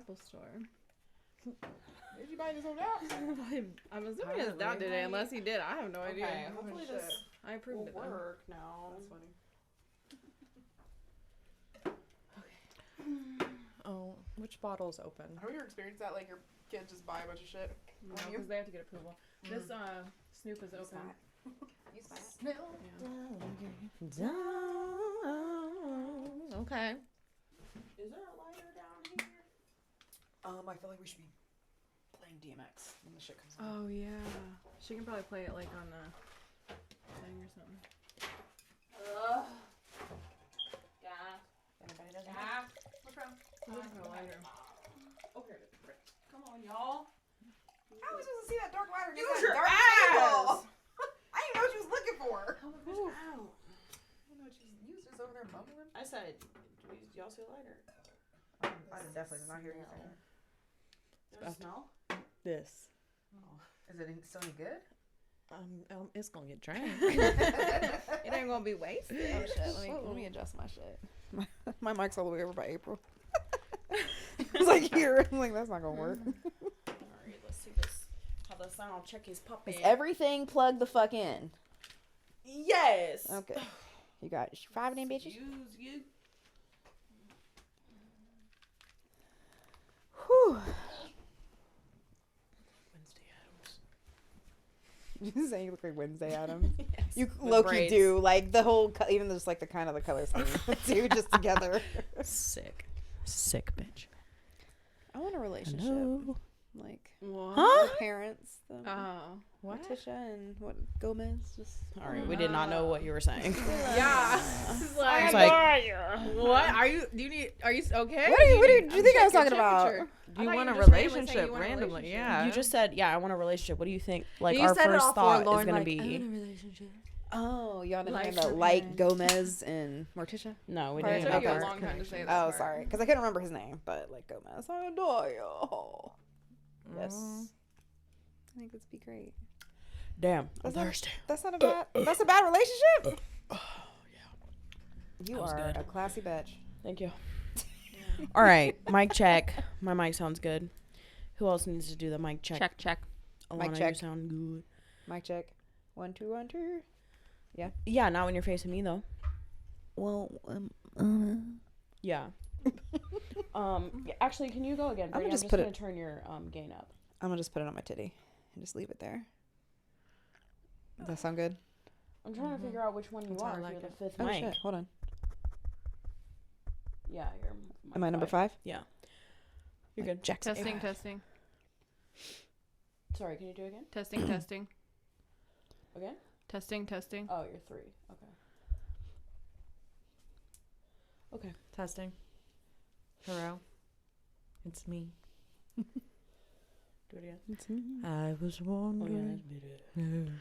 Apple Store. Did you buy this on app? I'm assuming his dad did it. Unless he did, I have no idea. Okay, hopefully this I approved will it. work now. That's funny. Oh, which bottle's open? Have you ever experienced that? Like your kids just buy a bunch of shit? No, because they have to get approval. This Snoop is open. You buy it? Yeah. Okay. Is there a lighter down here? I feel like we should be playing DMX when the shit comes on. Oh yeah. She can probably play it like on the thing or something. Anybody doesn't? What's wrong? There's no lighter. Oh, here it is. Come on, y'all. How was I supposed to see that dark lighter? Use That your dark ass! table. I didn't know what you was looking for. Oh my gosh, ow. I didn't know what you was over there mumbling. I said, y'all see a lighter? I definitely did not hear you say that. There's a smell? This. Oh. Is it still any good? It's gonna get drank. It ain't gonna be wasted. Oh shit! Let me adjust my shit. My mic's all the way over by April. It's like here. I'm like, that's not gonna work. Alright, let's see this. How the sound check is popping. Is everything plugged the fuck in? Yes. Okay. You got 5 of them bitches. Use you. Whew. Wednesday Addams. You saying you look like Wednesday Addams? Yes. You With low-key braids. do. Like the whole, even just like the kind of the color scheme too, just together. Sick. Sick bitch. I want a relationship. Hello. Like What? Huh? the parents. Oh. What? Tisha and what Gomez. Just All right, we did not know what you were saying. Yeah. It's like, like, what? Are you okay? What do you think I was talking about? I You thought want you a just randomly saying relationship you want a randomly? relationship. Yeah. you just said, yeah, I want a relationship. What do you think? Like, You our said it first all thought is forlorn, going like, to I be. want a relationship. Oh, y'all didn't Like hear about her Light parents. Gomez and Morticia? No, we Part didn't. It took you Okay. a long time to say that. Oh, part. sorry, because I couldn't remember his name, but like Gomez. I adore you. Yes. I think this would be great. Damn, I'm That's not- thirsty. That's not a bad. That's a bad relationship. Oh, yeah. You That was are good. a classy bitch. Thank you. All right, mic check. My mic sounds good. Who else needs to do the mic check? Check. Alana, Mic check. You sound good. Mic check. 1 2 1 2. Yeah, not when you're facing me though. Well, Yeah. Actually, can you go again? I'm Brady? gonna just I'm put gonna it- turn your gain up. I'm gonna just put it on my titty and just leave it there. Does that sound good? I'm trying to figure out which one you That's how I are. If like you're the it. fifth Oh mic. shit! Hold on. Yeah, you're. Am I number 5? Yeah. You're good. Jackson. Testing. Sorry, can you do it again? Testing. Again? Testing. Oh, you're 3. Okay. Testing. Hello. It's me. Do it again. It's me. I was Oh, yeah, wondering. that's better.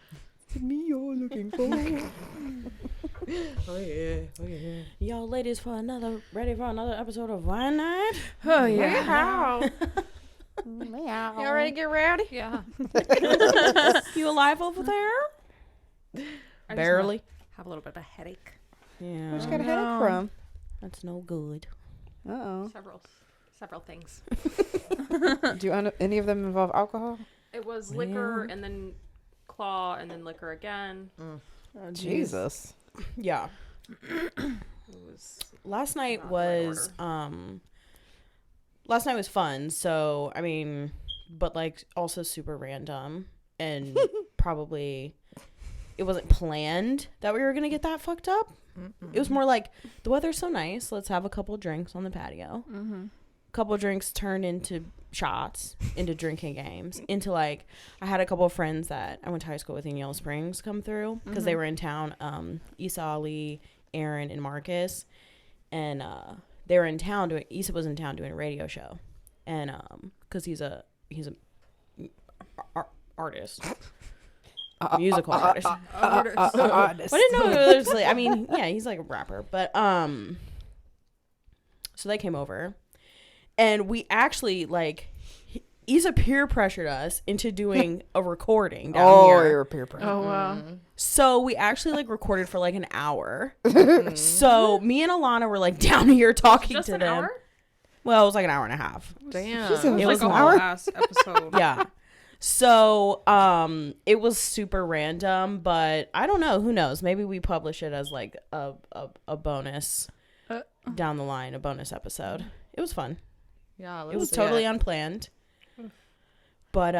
It's me you're looking for. Oh yeah. Y'all ladies ready for another episode of Wine Night? Oh yeah. Meow. Y'all ready to get rowdy? Yeah. You alive over there? I just Barely. have a little bit of a headache. Yeah. Where'd you get a headache from? That's no good. Uh Several things. oh. Do any of them involve alcohol? It was liquor and then claw and then liquor again. Oh, Jesus. Yeah. It was Last night not the right was last night was fun. So I mean, but like also super random and probably it wasn't planned that we were gonna get that fucked up. It was more like the weather's so nice. Let's have a couple drinks on the patio. Couple drinks turned into shots, into drinking games, into like I had a couple of friends that I went to high school with in Yellow Springs come through because they were in town. Issa, Ali, Aaron, and Marcus, and they were in town doing. Issa was in town doing a radio show, and because he's a artist. Musical artist. I didn't know it was like, I mean, yeah, he's like a rapper, but so they came over, and we actually like Issa peer pressured us into doing a recording down here. You're a peer pressure. Oh wow. So we actually like recorded for like an hour. So me and Alana were like down here talking Just to an them. hour? Well, it was like an hour and a half. Damn. She said It It was was like a an whole hour. ass episode. Yeah. So, it was super random, but I don't know. Who knows? Maybe we publish it as like a bonus down the line, a bonus episode. It was fun. Yeah, It was totally unplanned. But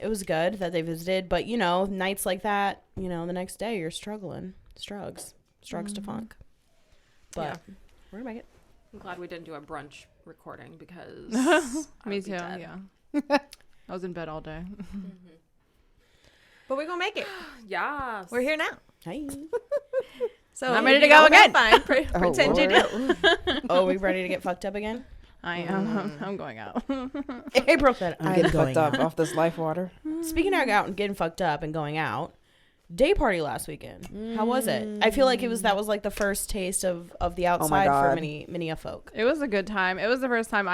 it was good that they visited. But you know, nights like that, you know, the next day you're struggling, strugs to funk. But we're gonna make it. I'm glad we didn't do a brunch recording because I Me would be too. dead. Yeah. I was in bed all day. But we're gonna make it. Yes. We're here now. Hey. So I'm ready to go again. Fine. Pretend you do. Oh, we ready to get fucked up again? I am. I'm going out. April said, I'm "I'm getting going fucked up out." off this life water. Speaking of out and getting fucked up and going out, day party last weekend. How was it? I feel like that was like the first taste of the outside for God. many a folk. It was a good time. It was the first time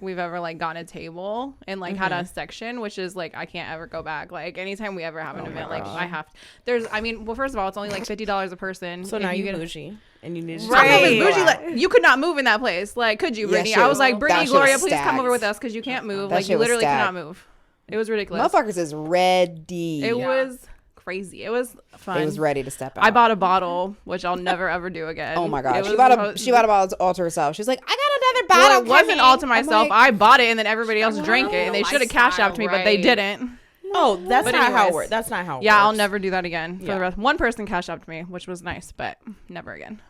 we've ever gotten a table and like had a section, which is like I can't ever go back. Like anytime we ever have an event, like I have. Well, first of all, it's only like $50 a person. So if now you get bougie and you need to Right. Right. Bougie, like, you could not move in that place. Like, could you, Yeah, Brittany? shit I was- was like, that Brittany, shit Gloria, was please come stacked. over with us because you can't move. That Like, shit you was literally stacked. cannot move. It was ridiculous. Motherfuckers is ready. It was crazy. It was fun. It was ready to step out. I bought a bottle, which I'll never ever do again. Oh my It god, was she bought a supposed- bottle all to herself. She's like, I got another Well, bottle. it wasn't coming. all to I'm myself. like, I bought it, and then everybody else drank it, and they should have cash lifestyle, out to me, but they right. didn't. Oh, that's But not how it anyways. works. That's not how it Yeah, works. I'll never do that again. For Yeah. the rest, one person cash out to me, which was nice, but never again.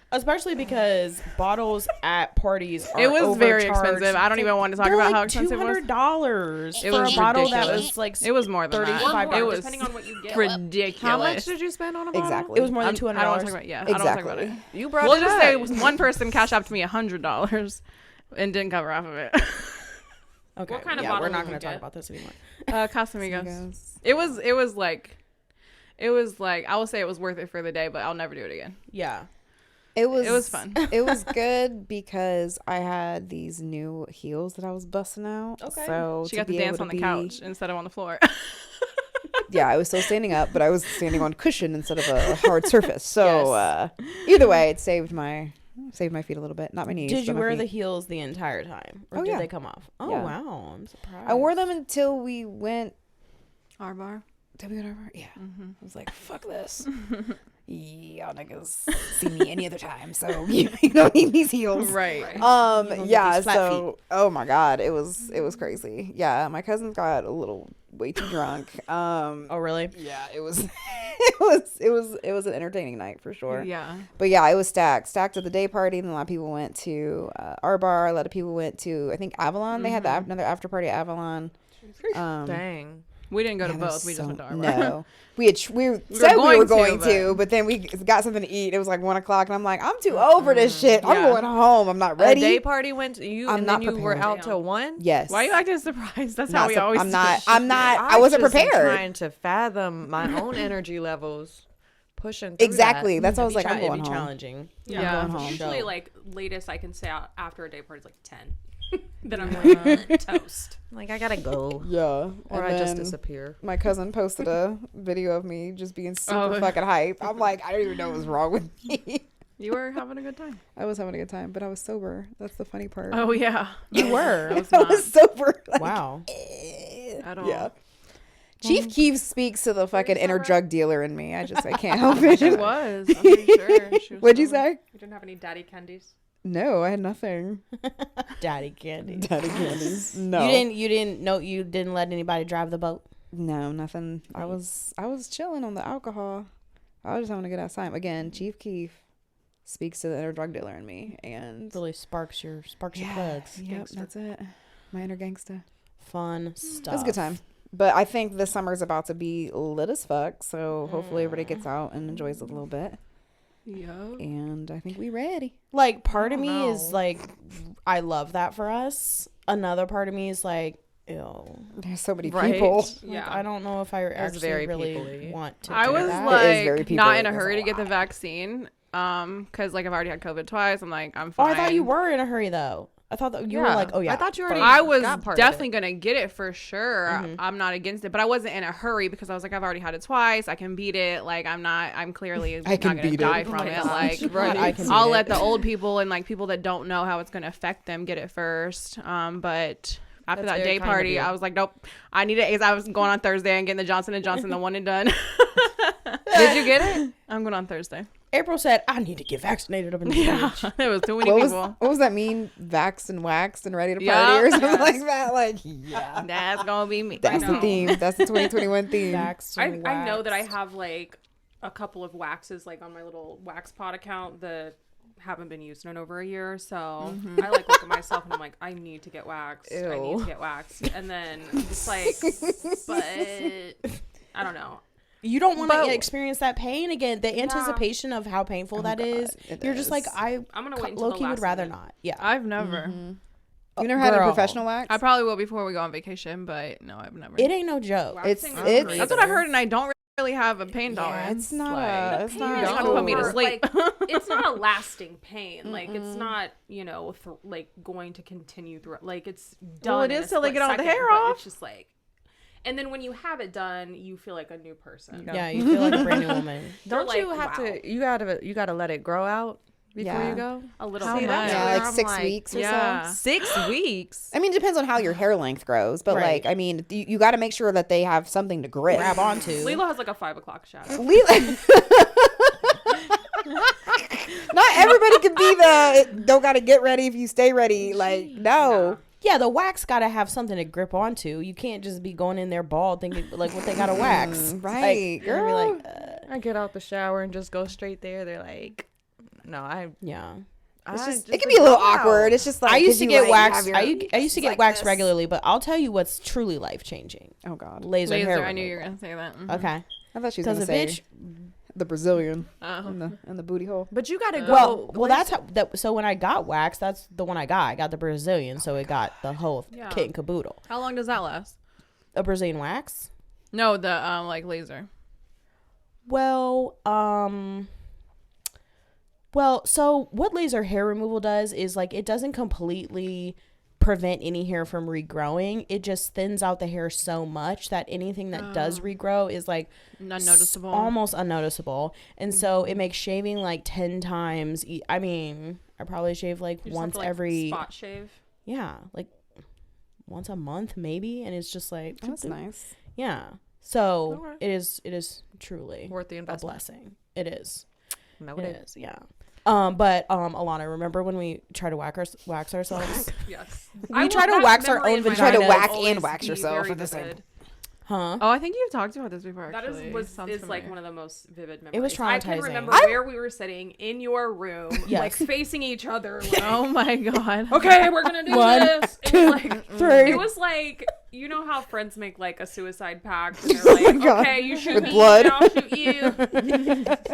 Especially because bottles at parties are It was very overcharged. expensive. I don't even want to talk They're about like how expensive it was. $200 It for was a bottle that ridiculous. was like It was more than Or that. more, It was depending on what you get. ridiculous. How much did you spend on a bottle? Exactly. it was more than I don't want to $200. talk about I don't want to talk about it. Exactly. You brought We'll it just up. say one person cashed out to me $100 and didn't cover half of it. Okay, What kind of yeah, bottle we're not did going you to talk get? about this anymore. Casamigos. It was like I will say it was worth it for the day, but I'll never do it again. Yeah. It was fun. It was good because I had these new heels that I was busting out. Okay. So She got to be dance able on the be- couch instead of on the floor. Yeah, I was still standing up, but I was standing on cushion instead of a hard surface. So either way, it saved my feet a little bit. Not my knees. Did you but my wear the feet. heels the entire time? Or Oh, did yeah. they come off? Oh, Yeah. wow. I'm surprised. I wore them until we went. Our bar. Did we go over? Yeah. Mm-hmm. I was like, fuck this. Y'all niggas see me any other time, so you don't need these heels. Right. Yeah, these flat so oh my god, it was crazy. Yeah, my cousins got a little way too drunk. Oh, really? Yeah, it was it was an entertaining night for sure. Yeah. But yeah, it was stacked at the day party, and a lot of people went to our bar. A lot of people went to, I think, Avalon. They had another after party at Avalon. Dang. We didn't go to Yeah, it was both. We just so- went to our bar. No, we said we were going to, but then we got something to eat. It was like 1 o'clock, and I'm like, I'm too over this shit. I'm Yeah. going home. I'm not ready. A day party went to you, I'm and not then you were prepared. out till 1? Yes. Why are you acting surprised? That's Not how we sup- always I'm do not. it. I'm not. I wasn't just am prepared. trying to fathom my own energy levels, pushing through Exactly. That's why I was It'd like, I'm be going home. challenging. Yeah. I'm going home. Usually, So- like, latest I can say out after a day party is like 10. Then I'm like, toast. that. Like, I gotta go. Yeah. Or And I just then disappear. my cousin posted a video of me just being super Oh. fucking hype. I'm like, I don't even know what's wrong with me. You were having a good time. I was having a good time, but I was sober. That's the funny part. Oh yeah. You were. I was sober. Like, Wow. At all. Yeah. Chief Keef speaks to the fucking inner drug dealer in me. I can't help it. She was. I'm pretty sure. She was What'd you sober. say? You didn't have any daddy candies? No, I had nothing. Daddy candy. Daddy candies. No. You didn't let anybody drive the boat? No, nothing. I was chilling on the alcohol. I was just having a good ass time. Again, Chief Keef speaks to the inner drug dealer in me, and Really sparks your plugs. Yep, that's it. My inner gangsta. Fun stuff. It was a good time. But I think this summer's about to be lit as fuck, so hopefully everybody gets out and enjoys it a little bit. Yeah. And I think we ready. Like, part of me is know. like, I love that for us. Another part of me is like, ew. There's so many Right. people. Like, Yeah. I don't know if I actually very really people-y. want to I do was that. It is very like people. not in a There's hurry a to get the lot. vaccine. Because like I've already had COVID twice. I'm like, I'm Oh, fine. I thought you were in a hurry though. I thought that you were like, oh yeah. I thought you already I was got part of definitely it. gonna get it for sure. I'm not against it, but I wasn't in a hurry because I was like, I've already had it twice. I can beat it. Like I'm clearly not can gonna beat die it. from Oh my it. gosh. Like God, I can I'll beat let it. the old people and like people that don't know how it's gonna affect them get it first. But after That's that very day kind of party, you. I was like, nope, I need it. I was going on Thursday and getting the Johnson & Johnson, the one and done. Did you get it? I'm going on Thursday. April said, I need to get vaccinated up in the Yeah, bitch. there was too many What was people. that mean? Vaxxed and waxed and ready to party Yeah. or something Yes. like that? Like, yeah. That's gonna be me. That's I the know. theme. That's the 2021 theme. Vaxxed I and know that I waxed. have like a couple of waxes like on my little wax pot account that haven't been used in over a year. So I like look at myself and I'm like, I need to get waxed. I need Ew. to get waxed. And then it's like, but I don't know. You don't want But- to experience that pain again. The anticipation of how painful that is. it You're just is. like, I'm gonna wait until low the key would last rather minute. not. Yeah. I've never. You never had a Girl. professional wax? I probably will before we go on vacation, but no, I've never. It ain't no joke. Waxing is it's- great. That's what I've heard, and I don't really have a pain Yeah, tolerance. it's not Like, a. It's Pain not. is Don't put me to over, sleep. like, it's not a lasting pain. Like it's not, like going to continue through. Like it's done. Well, it in is a till they split get all the second, hair but off. It's just like, and then when you have it done, you feel like a new person. Yeah, you feel like a brand new woman. Don't You're you like, have wow. to? You gotta let it grow out before Yeah. you go. A little How bit. much? Yeah, where like I'm 6 like, weeks or Yeah. so. 6 weeks. I mean, it depends on how your hair length grows, but Right. like, I mean, you got to make sure that they have something to grip. Grab onto. Lila has like a 5 o'clock shadow. Not everybody can be don't got to get ready if you stay ready. Like, no. Yeah, the wax got to have something to grip onto. You can't just be going in there bald thinking like what they got to wax. right, Like, you're gonna be girl. like, I get out the shower and just go straight there. They're like, no, yeah. It's just, it can be a little awkward. It's just like I used 'cause to you, get like, waxed. have your- I used to get like waxed this. regularly, but I'll tell you what's truly life changing. Oh God, Laser, Laser. hair. I knew you were removal. gonna say that. Mhm. Okay. I thought she was Because gonna a say bitch. the Brazilian Oh. and the booty hole. But you gotta go. Well, that's how. So when I got waxed, that's the one I got. I got the Brazilian, so it got the whole Yeah. kit and caboodle. How long does that last? A Brazilian wax. No, the like laser. Well, so what laser hair removal does is like it doesn't completely prevent any hair from regrowing. It just thins out the hair so much that anything that does regrow is like Unnoticeable. almost unnoticeable. And so it makes shaving like 10 times. I mean, I probably shave like You just have once to, like, every spot shave. like once a month maybe, and it's just like That's nice. yeah. So Alright. it is truly worth the a investment. blessing. It is. No, It is, yeah. But Alana, remember when we try to wax ourselves? Yes. We try to wax our own You try to vaginas. whack and wax yourself at the same time. Huh? Oh, I think you've talked about this before. That Actually. is Sounds like familiar. one of the most vivid memories. It was I can traumatizing. remember where we were sitting in your room, Yes. like facing each other. Like, Oh my god. okay, we're gonna do One, this. And, like, 3. it was like, you know how friends make like a suicide pact, and they're like, God. okay, you shoot With me, blood. and I'll shoot you.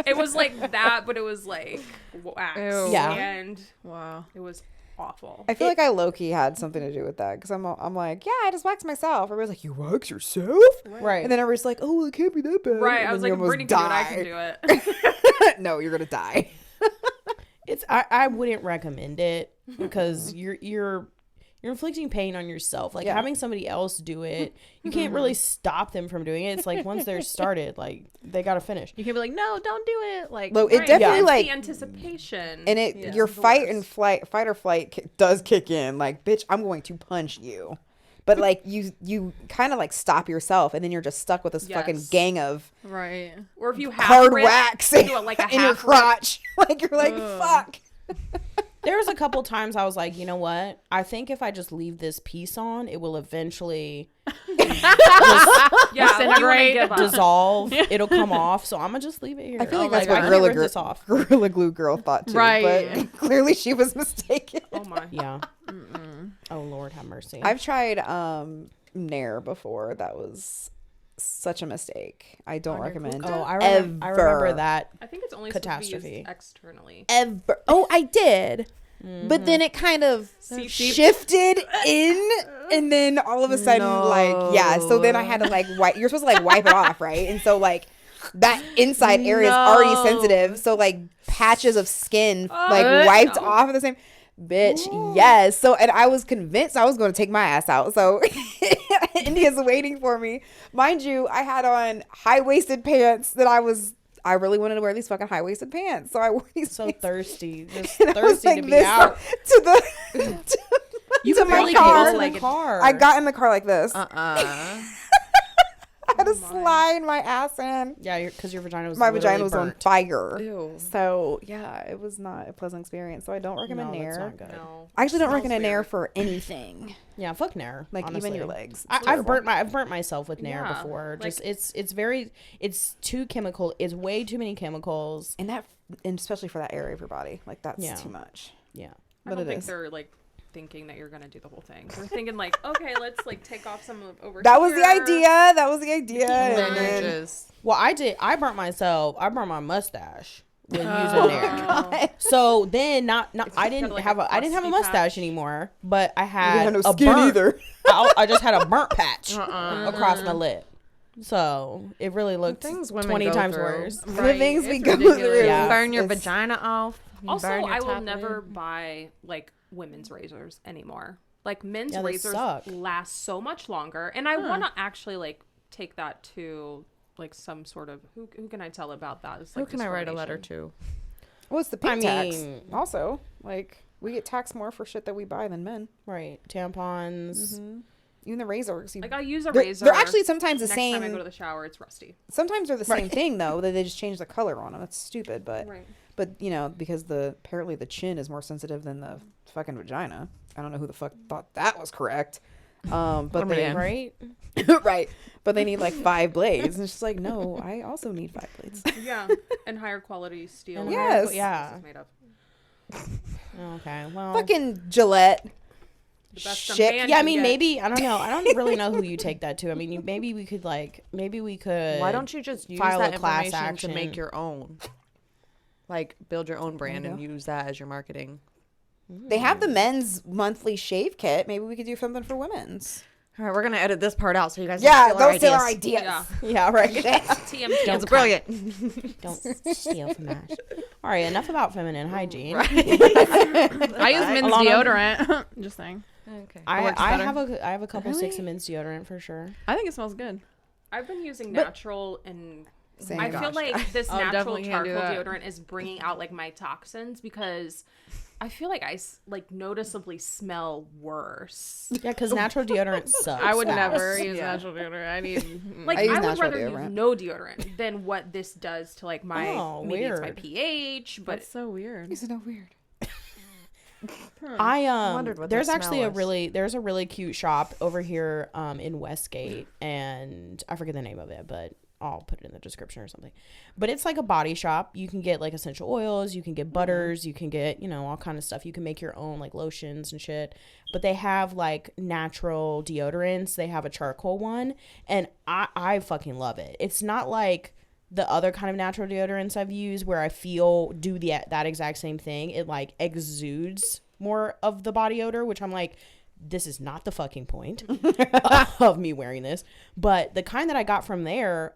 It was like that, but it was like wax. Ew. Yeah. And Wow. it was awful. I feel like I low-key had something to do with that because I'm like, yeah, I just waxed myself. Everybody's like, you wax yourself? Right. And then everybody's like, oh, it can't be that bad. Right, And I was then like, you almost Brittany can do it, I can die. do it. No, you're gonna die. It's I wouldn't recommend it because you're inflicting pain on yourself. Like Yeah. having somebody else do it, you can't really stop them from doing it. It's like once they're started, like they gotta finish. You can be like, no, don't do it. Like, Look, it Right, definitely it's like the anticipation. and it Yeah. your is the fight worst. and fight or flight does kick in. Like, bitch, I'm going to punch you. But like you kind of like stop yourself, and then you're just stuck with this fucking Yes. gang of right. Or if you have hard rip, wax you do it like a in your half rip. crotch. Like you're like, fuck. There was a couple times I was like, you know what? I think if I just leave this piece on, it will eventually Yeah, like, you wanna Disintegrate. give up. dissolve. It'll come off. So I'm gonna just leave it here. I feel like I'm that's I what can't Gorilla rip this off. Gorilla Glue girl thought too. Right. But clearly she was mistaken. Oh my. Yeah. Oh Lord, have mercy. I've tried Nair before. That was such a mistake. I don't recommend. I remember ever. that. I think it's only supposed to be Catastrophe. used externally. Ever. Oh, I did. But then it kind of shifted in, and then all of a sudden, like, yeah. So then I had to like wipe. You're supposed to like wipe it off, right? And so like that inside area is already sensitive. So like patches of skin like wiped off at the same. Bitch, yes. So, and I was convinced I was going to take my ass out. So, India's waiting for me. Mind you, I had on high-waisted pants that I really wanted to wear these fucking high-waisted pants. So I wore these. So thirsty. Just and I was thirsty like to be this out. to the You to could my barely car. get to the car. I got in the car like this. I had to my. slide my ass in. Yeah, because your vagina was My literally vagina was on burnt. fire. Ew. So yeah, it was not a pleasant experience. So I don't recommend No, that's Nair. not good. No. I actually don't Smells recommend Nair weird. for anything. Yeah, fuck Nair. Like honestly. even your legs. I've burnt myself with Nair Yeah, before. like- Just it's too chemical. It's way too many chemicals. and especially for that area of your body, like that's Yeah. too much. Yeah. I But don't it think is. they're like thinking that you're gonna do the whole thing. They're thinking like, okay, let's like take off some of over That was the here. idea. That was the idea. And And then then, you're just Well, I burnt myself. I burnt my mustache when using Oh. Nair. So then I didn't like have a I didn't have a crusty mustache patch. anymore, but I you had had no a skin burnt. either. I just had a burnt patch across my lip. So it really looked things women 20 go times through. worse. The things we It's go ridiculous. through. Yeah. burn your It's- vagina off. You Also, burn your I will top never lid. buy like women's razors anymore. Like men's Yeah, they razors suck. last so much longer, and I want to actually like take that to like some sort of who can I tell about that? It's, Who like, can I write a letter discrimination. to? Well, it's the pink I tax. mean- Also, like we get taxed more for shit that we buy than men. Right. Tampons. Even the razors. Like I use a they're, razor. they're actually sometimes the next same. time I go to the shower, it's rusty. Sometimes they're the same thing though. That they just change the color on them. That's stupid, but Right. but you know because apparently the chin is more sensitive than the fucking vagina. I don't know who the fuck thought that was correct. But they man. Right? right, but they need like 5 blades, and it's just like no, I also need 5 blades. Yeah, and higher quality steel. And Yes. This Yeah. is made of. Okay. Well. Fucking Gillette. The best a Shit. man Yeah, I can mean, get. maybe I don't know. I don't really know who you take that to. I mean, maybe we could Why don't you just use file that a class information action. to make your own? Like build your own brand you and use that as your marketing. They have the men's monthly shave kit. Maybe we could do something for women's. All right, we're gonna edit this part out so you guys Yeah, don't those steal are our our ideas. ideas. Yeah. Yeah, right. TMT. It's brilliant. Don't steal from us. All right, enough about feminine hygiene. I use men's Alana? deodorant. Just saying. Okay. I works better. have a couple sticks of men's deodorant for sure. I think it smells good. I've been using natural and Same. I feel like this Oh, natural definitely can't do charcoal that. deodorant is bringing out like my toxins because I feel like I like noticeably smell worse. Yeah, because natural deodorant sucks. I would ass. never use natural deodorant. I need Like I use I would natural rather deodorant. use no deodorant than what this does to like my Oh, maybe it's my weird. pH, but That's so weird. Isn't that weird? I Wondered what there's that actually smell a was. really really cute shop over here in Westgate, and I forget the name of it, but I'll put it in the description or something. But it's like a body shop. You can get like essential oils, you can get butters, you can get, you know, all kind of stuff. You can make your own like lotions and shit. But they have like natural deodorants. They have a charcoal one, and I fucking love it. It's not like the other kind of natural deodorants I've used where I feel that exact same thing. It like exudes more of the body odor, which I'm like, this is not the fucking point of me wearing this. But the kind that I got from there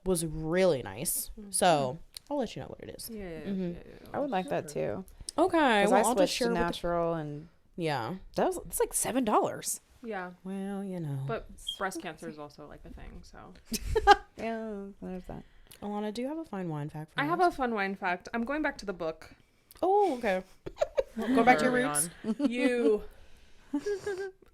was really nice. So I'll let you know what it is. yeah. I would like that too. Okay, Because well, I I'll just switched share to with natural, and yeah. it's like $7. Yeah. Well, you know. But breast cancer is also like a thing, so Yeah, there's that. Alana, do you have a fine wine fact for I us? have a fun wine fact. I'm going back to the book. Oh, okay. Go back to your Early roots. You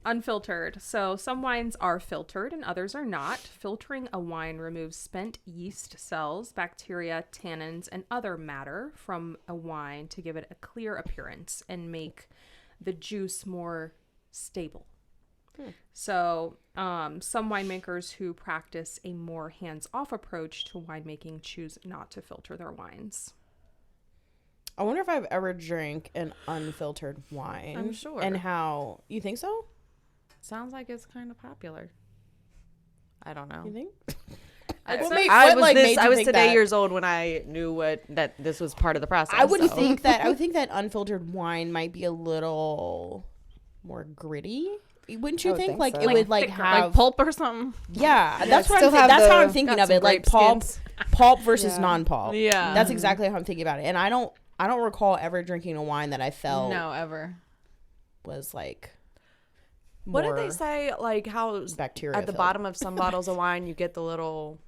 unfiltered. So some wines are filtered and others are not. Filtering a wine removes spent yeast cells, bacteria, tannins, and other matter from a wine to give it a clear appearance and make the juice more stable. So some winemakers who practice a more hands-off approach to winemaking choose not to filter their wines. I wonder if I've ever drank an unfiltered wine. I'm sure. And how you think so? Sounds like it's kind of popular. I don't know. You think? I, What I made- what, was like, made this. you I was think today that? years old when I knew that this was part of the process. I would so. think that unfiltered wine might be a little more gritty. Wouldn't you would think? think Like so. it Like would like thicker. have Like pulp or something. Yeah, that's what still have that's how the- I'm thinking got of some it. Like grape skins. pulp versus Yeah. non-pulp. Yeah. That's exactly how I'm thinking about it. And I don't I don't recall ever drinking a wine that I felt No, ever. was like. What did more they say? Like how bacteria at the filled. bottom of some bottles of wine you get the little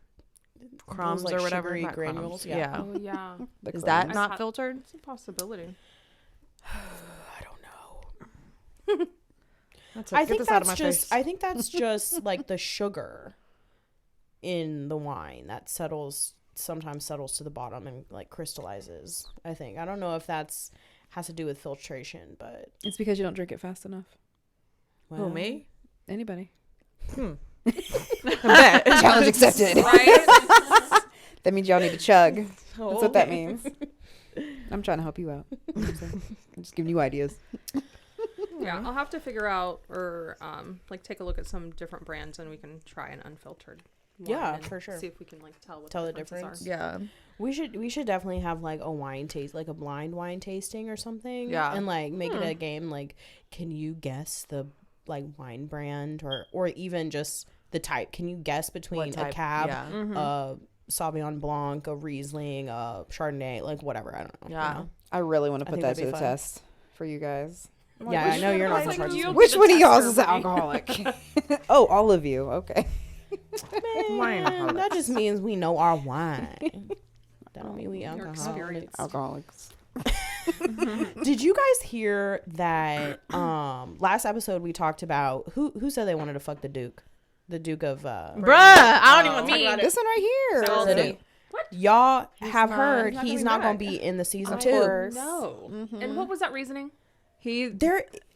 crumbs like, or whatever, sugary not granules, crumbs. yeah. Oh yeah, Is that crumbs. not filtered? it's a possibility. I don't know. That's I get think this out of that's my just. face. I think that's just like the sugar in the wine that sometimes settles to the bottom and like crystallizes. I think. I don't know if that's has to do with filtration, but It's because you don't drink it fast enough. Who, me? Anybody. Challenge accepted. Right? That means y'all need to chug. That's what that means. I'm trying to help you out. I'm just giving you ideas. Yeah, I'll have to figure out or like take a look at some different brands and we can try an unfiltered one Yeah, and for sure. see if we can like tell what Tell the differences difference. are. Yeah. We should definitely have like a wine taste, like a blind wine tasting or something. Yeah. And like make it a game. Like, can you guess the like wine brand or even just the type? Can you guess between What a type? cab, Yeah. a Sauvignon Blanc, a Riesling, a Chardonnay, like whatever? I don't know. Yeah. You know? I really want to I put think that that'd to be the fun. test for you guys. Yeah, I know you're not in like, charge. you- of Which the one of y'all tester is for me. alcoholic? Oh, all of you. Okay. Man, that just means we know our wine. That don't mean we Your alcoholics. experience. Alcoholics. Did you guys hear that last episode we talked about who said they wanted to fuck the Duke? The Duke of Bruh, I don't even Me. talk about it. This one right here. So the Duke. Y'all have not- heard he's not he's coming not going back. to be in the season Of 2. course. No. And what was that reasoning? He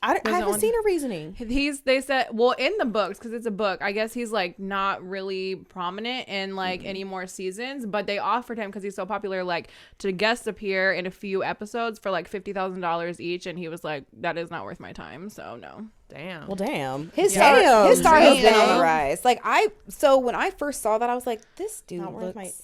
I haven't on- seen a reasoning. they said, well, in the books, because it's a book, I guess he's like not really prominent in like any more seasons, but they offered him because he's so popular, like to guest appear in a few episodes for like $50,000 each, and he was like, that is not worth my time, so no. Damn. Well, damn. His Yeah. star has been on Damn. the rise. Like so when I first saw that, I was like, this dude Not worth looks.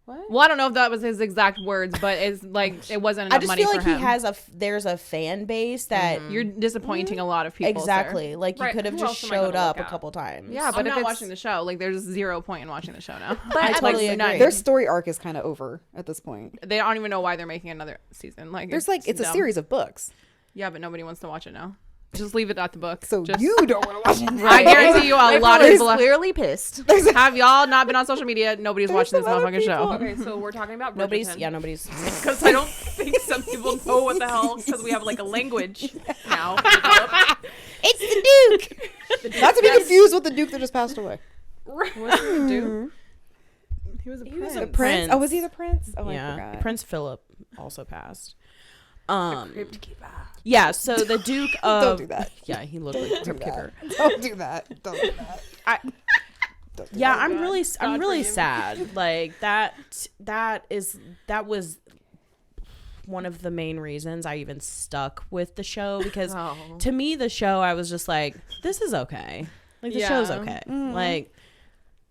Well, I don't know if that was his exact words, but it's like it wasn't I enough just money feel for like he him. has there's a fan base that You're disappointing a lot of people. exactly Sir. like you Right, could have who just else am I gonna showed up look a at? couple times. Yeah, but But I'm if not it's- watching the show. Like, there's 0 point in watching the show now. I totally none. agree. Their story arc is kind of over at this point. They don't even know why they're making another season. Like, It's a dumb. series of books. Yeah, but nobody wants to watch it now. Just leave it at the book. So Just, you don't want to watch it. I guarantee you, a lot of He's people clearly pissed. have y'all not been on social media. Nobody's watching this some other motherfucking show. Okay, so we're talking about Nobody's Bridgerton. nobody's Because I don't think some people know what the hell, because we have like a language now. It's the Duke. Not to be confused with the Duke that just passed away. What did he do? he was a The prince. Oh, was he the prince? Oh, I yeah, forgot. Prince Philip also passed. Yeah, so the Duke of Don't do that. Yeah, he looked like a crypt kicker. Don't do that. Don't do that. Yeah, I'm really sad. Like that was one of the main reasons I even stuck with the show, because to me the show, I was just like, this is okay. Like the show's okay.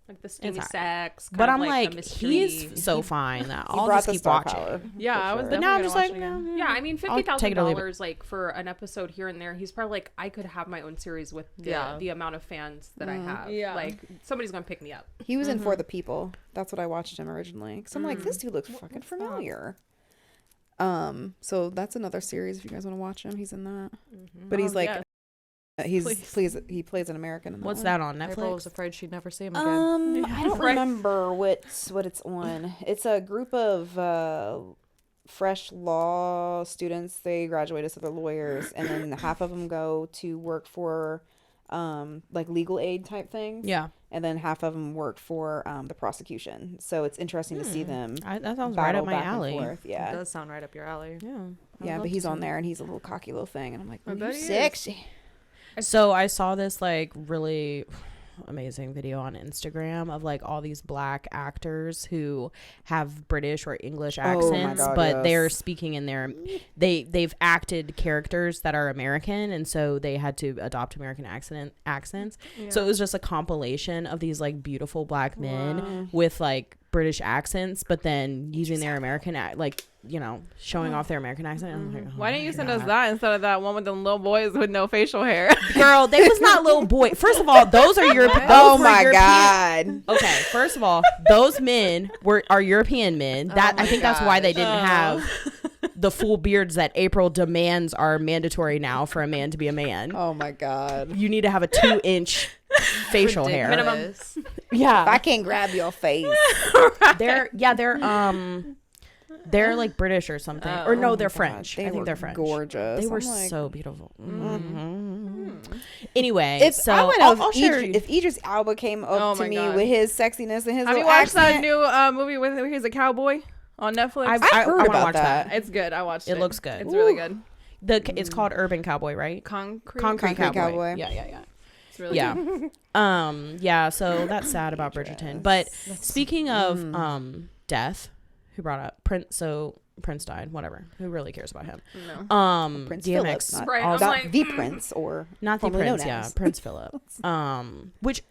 Like the steamy It's sex. But kind of I'm like, like, the mystery. he's so fine that I'll brought just the keep star watching. power. Yeah, I was. sure. But now I'm definitely just gonna like, watch it again. Yeah, I mean, I'll take it or leave it. $50,000 like for an episode here and there. He's probably like, I could have my own series with the amount of fans that I have. Yeah. Like somebody's gonna pick me up. He was in For the People. That's what I watched him originally. Because I'm like, this dude looks fucking familiar. So that's another series if you guys want to watch him. He's in that. But he's like, he plays an American in that What's one. that on April Netflix? was afraid she'd never see him again. I don't remember what it's on. It's a group of fresh law students. They graduated, so they're lawyers, and then half of them go to work for like legal aid type things. Yeah, And then half of them work for the prosecution. So it's interesting to see them that sounds right battle up my back and alley. forth. It Yeah. does sound right up your alley. Yeah, Yeah, but he's on there and he's a little cocky little thing, and I'm like, ooh, bet he is. sexy. So I saw this like really amazing video on Instagram of like all these black actors who have British or English accents, God, but yes. they're speaking in their they've acted characters that are American, and so they had to adopt American accents. So it was just a compilation of these like beautiful black men with like British accents, but then using their American showing off their American accent. I'm like, oh Why didn't you my send God. us that instead of that one with them little boys with no facial hair? Girl, they was not little boy. First of all, those are European. Oh my God. Okay, first of all, those men are European men. That I think that's why they didn't have the full beards that April demands are mandatory now for a man to be a man. Oh my God. You need to have a 2-inch facial hair. Minimum. If Yeah. I can't grab your face. They're like British or something. Or no, they're God, French. I think they're French. Gorgeous. They were I'm like, so beautiful. Anyway, If so I want to I'll share if Idris Elba came up Oh to my me God. with his sexiness and his Have you little watched that accent, new movie where he's a cowboy on Netflix? I heard wanna about watch that. It's good. I watched it. It looks good. It's really good. It's called Urban Cowboy, right? Concrete Concrete Cowboy. Cowboy. Yeah. It's really Yeah. good. Yeah, so that's sad about Bridgerton. But speaking of death, who brought up Prince? So Prince died, whatever. Who really cares about him? No. Prince DMX, Philip, not, Right, all I'm about like, the Prince or not the formerly Prince, known yeah, as. Prince Philip.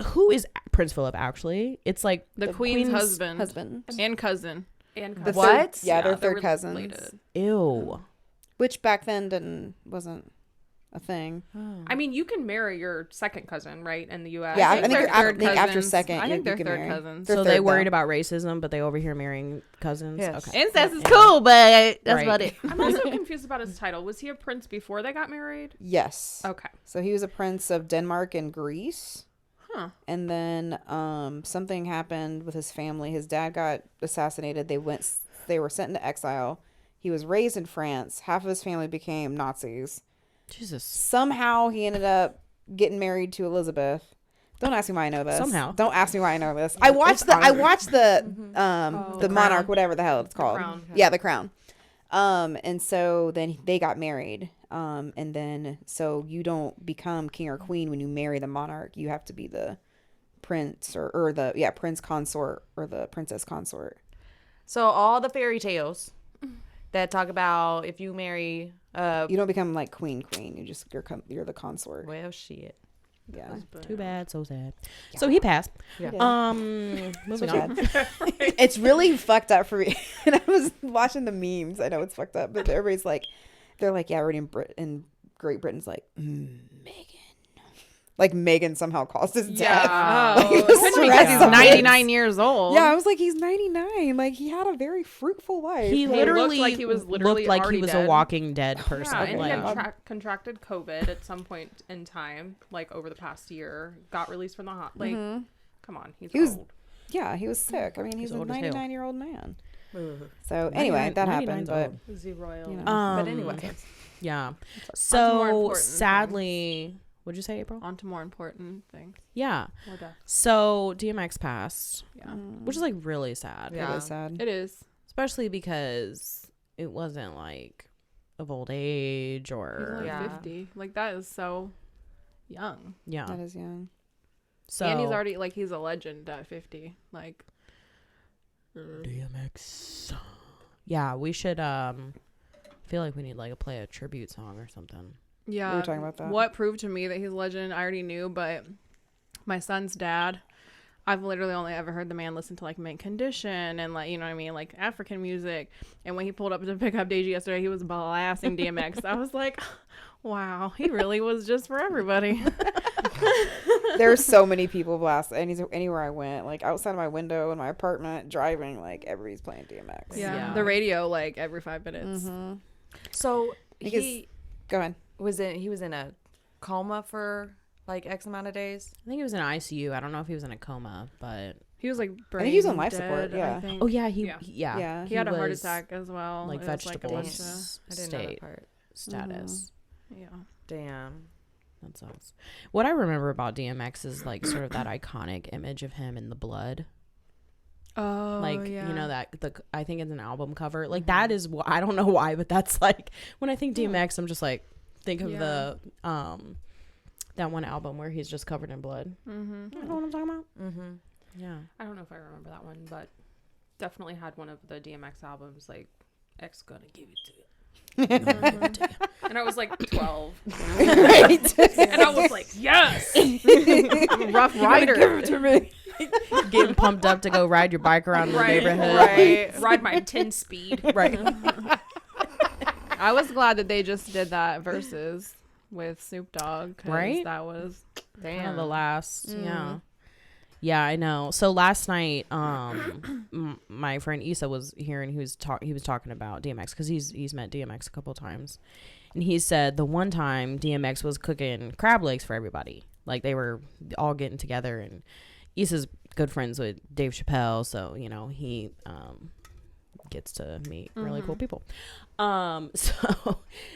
Who is Prince Philip actually? It's like The Queen's husband. And cousin. And The What? Third, yeah, they're they're third cousins. related. Ew. Which back then wasn't a thing. I mean, you can marry your second cousin, right, in the U.S. Yeah, I think think, they're after, third after cousins. second, I think you they're can third marry. cousins. They're So third, they worried though. about racism, but they over here marrying cousins. Yes. Okay. Incest is cool, but that's Right. about it. I'm also confused about his title. Was he a prince before they got married? Yes. Okay. So he was a prince of Denmark and Greece. Huh. And then something happened with his family. His dad got assassinated. They were sent into exile. He was raised in France. Half of his family became Nazis. Jesus. Somehow he ended up getting married to Elizabeth. Don't ask me why I know this. Somehow. Don't ask me why I know this. I watched the The Monarch, whatever the hell it's called. Crown. Yeah, The Crown. And so then they got married. And then so you don't become king or queen when you marry the monarch. You have to be the prince or the prince consort or the princess consort. So all the fairy tales that talk about if you marry, You don't become like queen. You're the consort. well, shit. Yeah. Too bad. So sad. So he passed. Yeah. Moving So on. It's really fucked up for me. And I was watching the memes. I know it's fucked up, but everybody's like, they're like, yeah, already in Great Britain's like, Megan. Like Megan somehow caused his death. Oh, He was especially stressed because he's out. 99 years old. Yeah, I was like, he's 99. Like he had a very fruitful life. He looked literally like he was literally looked like he already was dead. a walking dead person. Yeah, and like, he had contracted COVID at some point in time, like over the past year. Got released from the hot. Like, come on, he's He was- old. Yeah, he was sick. I mean, he's a old as hell. 99-year-old man. So anyway, that 99's happened. But old. Z-Royal. you know. But anyway, Yeah. more So important sadly, what'd you say, April? On to more important things. Yeah. More death. So DMX passed, Yeah. which is like really sad. Yeah. it is sad. It is. Especially because it wasn't like of old age He's or only Yeah. 50. Like, that is so young. yeah. That is young. So And he's already, like, he's a legend at 50. Like, DMX. Yeah, we should feel like we need like play a tribute song or something. yeah. We were talking about that. What proved to me that he's a legend, I already knew, but my son's dad, I've literally only ever heard the man listen to like Mint Condition and like, you know what I mean, like African music. And when he pulled up to pick up Deji yesterday, he was blasting DMX. I was like, wow, he really was just for everybody. There's so many people blast anywhere I went, like outside of my window in my apartment, driving, like everybody's playing DMX. Yeah. Yeah. The radio, like every 5 minutes. so Because- he Go ahead. was in a coma for like X amount of days. I think he was in ICU. I don't know if he was in a coma, but He was like I think he was on brain life support, dead, yeah. I think. oh yeah, he Yeah. yeah He had a heart was, attack as well. like It was, like, a bunch vegetables I didn't know that state part. status. yeah. Damn. That sucks. What I remember about DMX is like sort of that iconic image of him in the blood. Oh, Like yeah. you know that I think it's an album cover. Like that is I don't know why, but that's like when I think DMX, I'm just like think of the that one album where he's just covered in blood. Mm-hmm. You know what I'm talking about? Mm-hmm. Yeah. I don't know if I remember that one, but definitely had one of the DMX albums, like X gonna give it to you. And I was like 12. Right. And I was like, yes. I'm a rough rider. Give it to me. Getting pumped up to go ride your bike around the Right, neighborhood. Right. Ride my 10 speed. Right. I was glad that they just did that versus with Snoop Dogg. 'Cause Right? That was Kind of Damn. the last. Yeah. Yeah, I know. So last night, my friend Issa was here, and he was talking about DMX because he's met DMX a couple of times, and he said the one time DMX was cooking crab legs for everybody, like they were all getting together, and Issa's good friends with Dave Chappelle, so he gets to meet really cool people.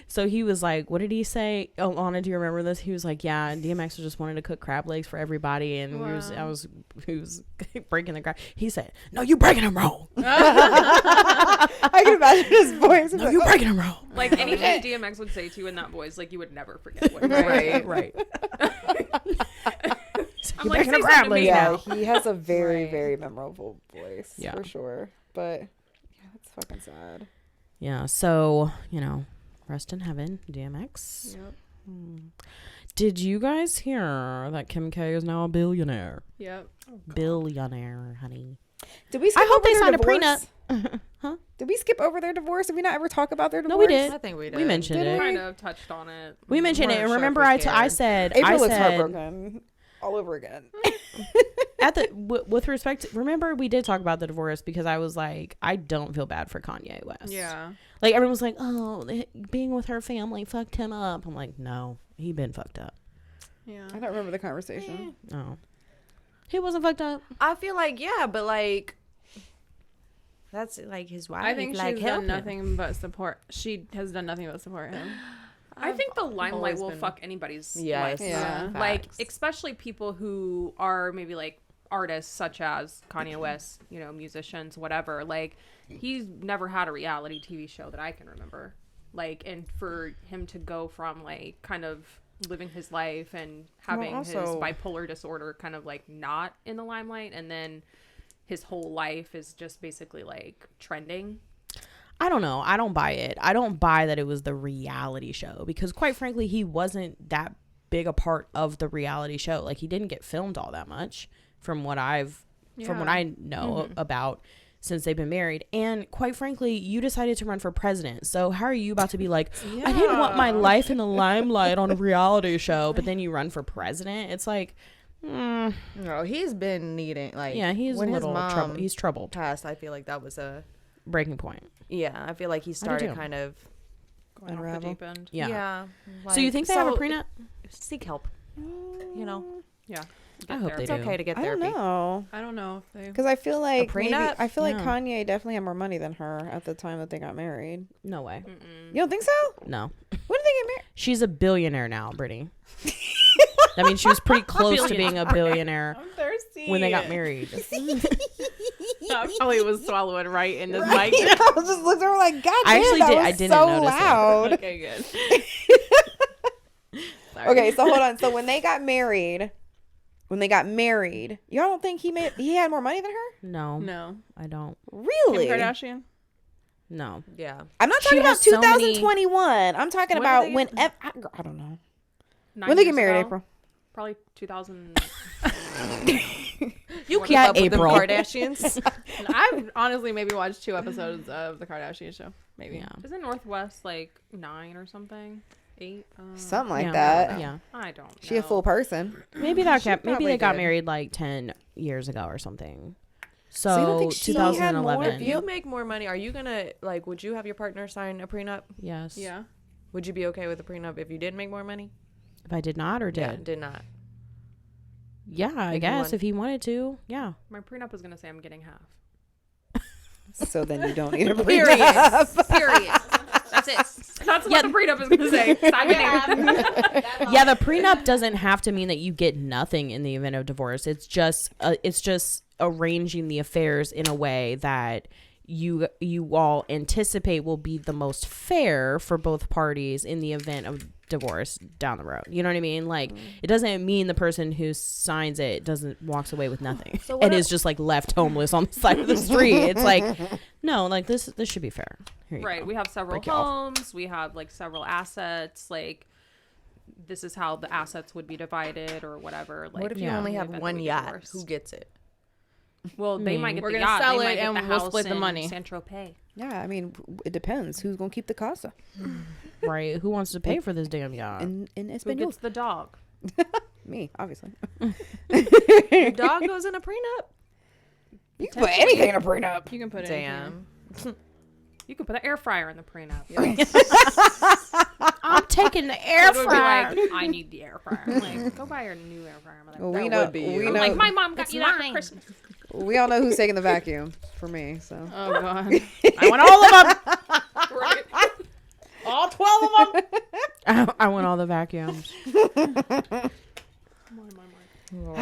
So he was like, what did he say? Oh, Lana, do you remember this? He was like, yeah, DMX was just wanted to cook crab legs for everybody, and he was breaking the crab. He said, no, you breaking them wrong. I can imagine his voice. No, you breaking them wrong. Like anything DMX would say to you in that voice, like you would never forget what he Right. I'm like, say crab something to leg me Yeah, now. he has a very, very memorable voice. Yeah. For sure. But yeah, that's fucking sad. Yeah, so, rest in heaven, DMX. Yep. Did you guys hear that Kim K is now a billionaire? Yep. Billionaire, honey. Did we skip I hope over they their signed a divorce? prenup. Huh? Did we skip over their divorce? Did we not ever talk about their divorce? No, we did. I think we did. We mentioned Did it. we? Kind of touched on it. We mentioned it, We're and sure if remember we I cared. said April looks heartbroken. All over again. at the with respect remember we did talk about the divorce because I was like, I don't feel bad for Kanye West. Yeah. Like everyone was like, oh, being with her family fucked him up. I'm like, no, he been fucked up. Yeah. I don't remember the conversation. No, he wasn't fucked up. I feel like, yeah, but like, that's like his wife. I think like, she's help done him. nothing but support. She has done nothing but support him. I think the limelight always will been- fuck anybody's Yes. life. Yeah. Like, Facts. especially people who are maybe like artists such as Kanye West, musicians, whatever. Like, he's never had a reality TV show that I can remember. Like, and for him to go from like kind of living his life and having his also- bipolar disorder kind of like not in the limelight, and then his whole life is just basically like trending. I don't know. I don't buy it. I don't buy that it was the reality show because quite frankly, he wasn't that big a part of the reality show. Like he didn't get filmed all that much from what I know about since they've been married. And quite frankly, you decided to run for president. So how are you about to be like, I didn't want my life in the limelight on a reality show, but then you run for president? It's like, No, he's been needing like. yeah, he's a when his little mom trouble. He's troubled. passed. I feel like that was a. Breaking point. Yeah, I feel like he started too. kind of. Going off the Unravel. deep end. Yeah. Like, So you think they have a prenup? Seek help. Yeah. I hope they It's do. okay to get I don't therapy. know. I don't know if they. Because I feel like prenup? I feel like Yeah. Kanye definitely had more money than her at the time that they got married. No way. You don't think so? No. When did they get married? She's a billionaire now, Brittany. I mean, she was pretty close to being a billionaire I'm thirsty. when they got married. I probably was swallowing right in this mic. I was just looking over like, God I damn, actually that did- was I didn't so notice it. loud. Okay, good. Sorry. Okay, so hold on. So when they got married, y'all don't think he had more money than her? No, No. I don't. Really? Kim Kardashian? No. Yeah. I'm not She talking about has so many- 2021. I'm talking When about did they when get- I don't know. 9 When they get years married, ago, April. Probably 2000. You keep Yeah, up with April. the Kardashians. I've honestly maybe watched 2 episodes of the Kardashian show. Maybe. Yeah. Isn't Northwest like 9 or something? 8? Something like Yeah. that. Yeah. I don't know. She a full person. Maybe that kept. Maybe probably they got did. married like 10 years ago or something. So you don't So think she had more 2011. If you make more money, are you gonna like? Would you have your partner sign a prenup? Yes. Yeah. Would you be okay with a prenup if you did make more money? If I did not or Yeah, did. did not. Yeah, I If you guess want- if he wanted to. Yeah. My prenup is gonna say I'm getting half. So then you don't need a Period. prenup. Period. That's it. That's what the prenup is gonna say. I'm getting half. Yeah, the prenup doesn't have to mean that you get nothing in the event of divorce. It's just arranging the affairs in a way that you all anticipate will be the most fair for both parties in the event of divorce down the road. You know what I mean? Like it doesn't mean the person who signs it doesn't walks away with nothing So what and I- is just like left homeless on the side of the street. It's like no, like this should be fair. Here you Right. go. We have several Break it off. homes. We have like several assets. Like this is how the assets would be divided or whatever. Like What if you yeah. only in the have event that one we yacht? divorce. Who gets it? Well, they might get We're the gonna yacht. sell they it might get and the we'll house split the in money. San Tropez. Yeah, I mean, it depends. Who's gonna keep the casa Right. Who wants to pay for this damn yacht? in Who Espanol? gets the dog? Me, obviously. Your dog goes in a prenup. You can put anything in a prenup. You can put it Damn. You can put an air fryer in the prenup. I'm taking the air It would be fryer. like, I need the air fryer. I'm like, go buy your new air fryer. I'm like, Well, That we know. would be you. We I'm know. like, my mom got you that for Christmas. We all know who's taking the vacuum for me. So. Oh god. I want all of them. Right. All 12 of them. I want all the vacuums. Oh,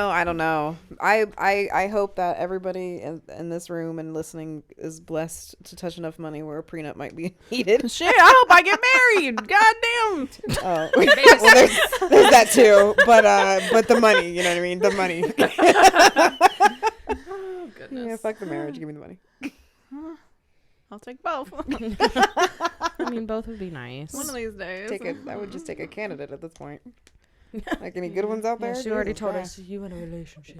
I don't know. I hope that everybody in this room and listening is blessed to touch enough money where a prenup might be needed. Shit, I hope I get married. Goddamn. Oh, well, there's that too. But the money, you know what I mean? The money. Oh goodness. Yeah, fuck the marriage. Give me the money. I'll take both. I mean, both would be nice. One of these days. I would just take a candidate at this point. Like any good ones out there? She already Jesus told Christ. us you in a relationship.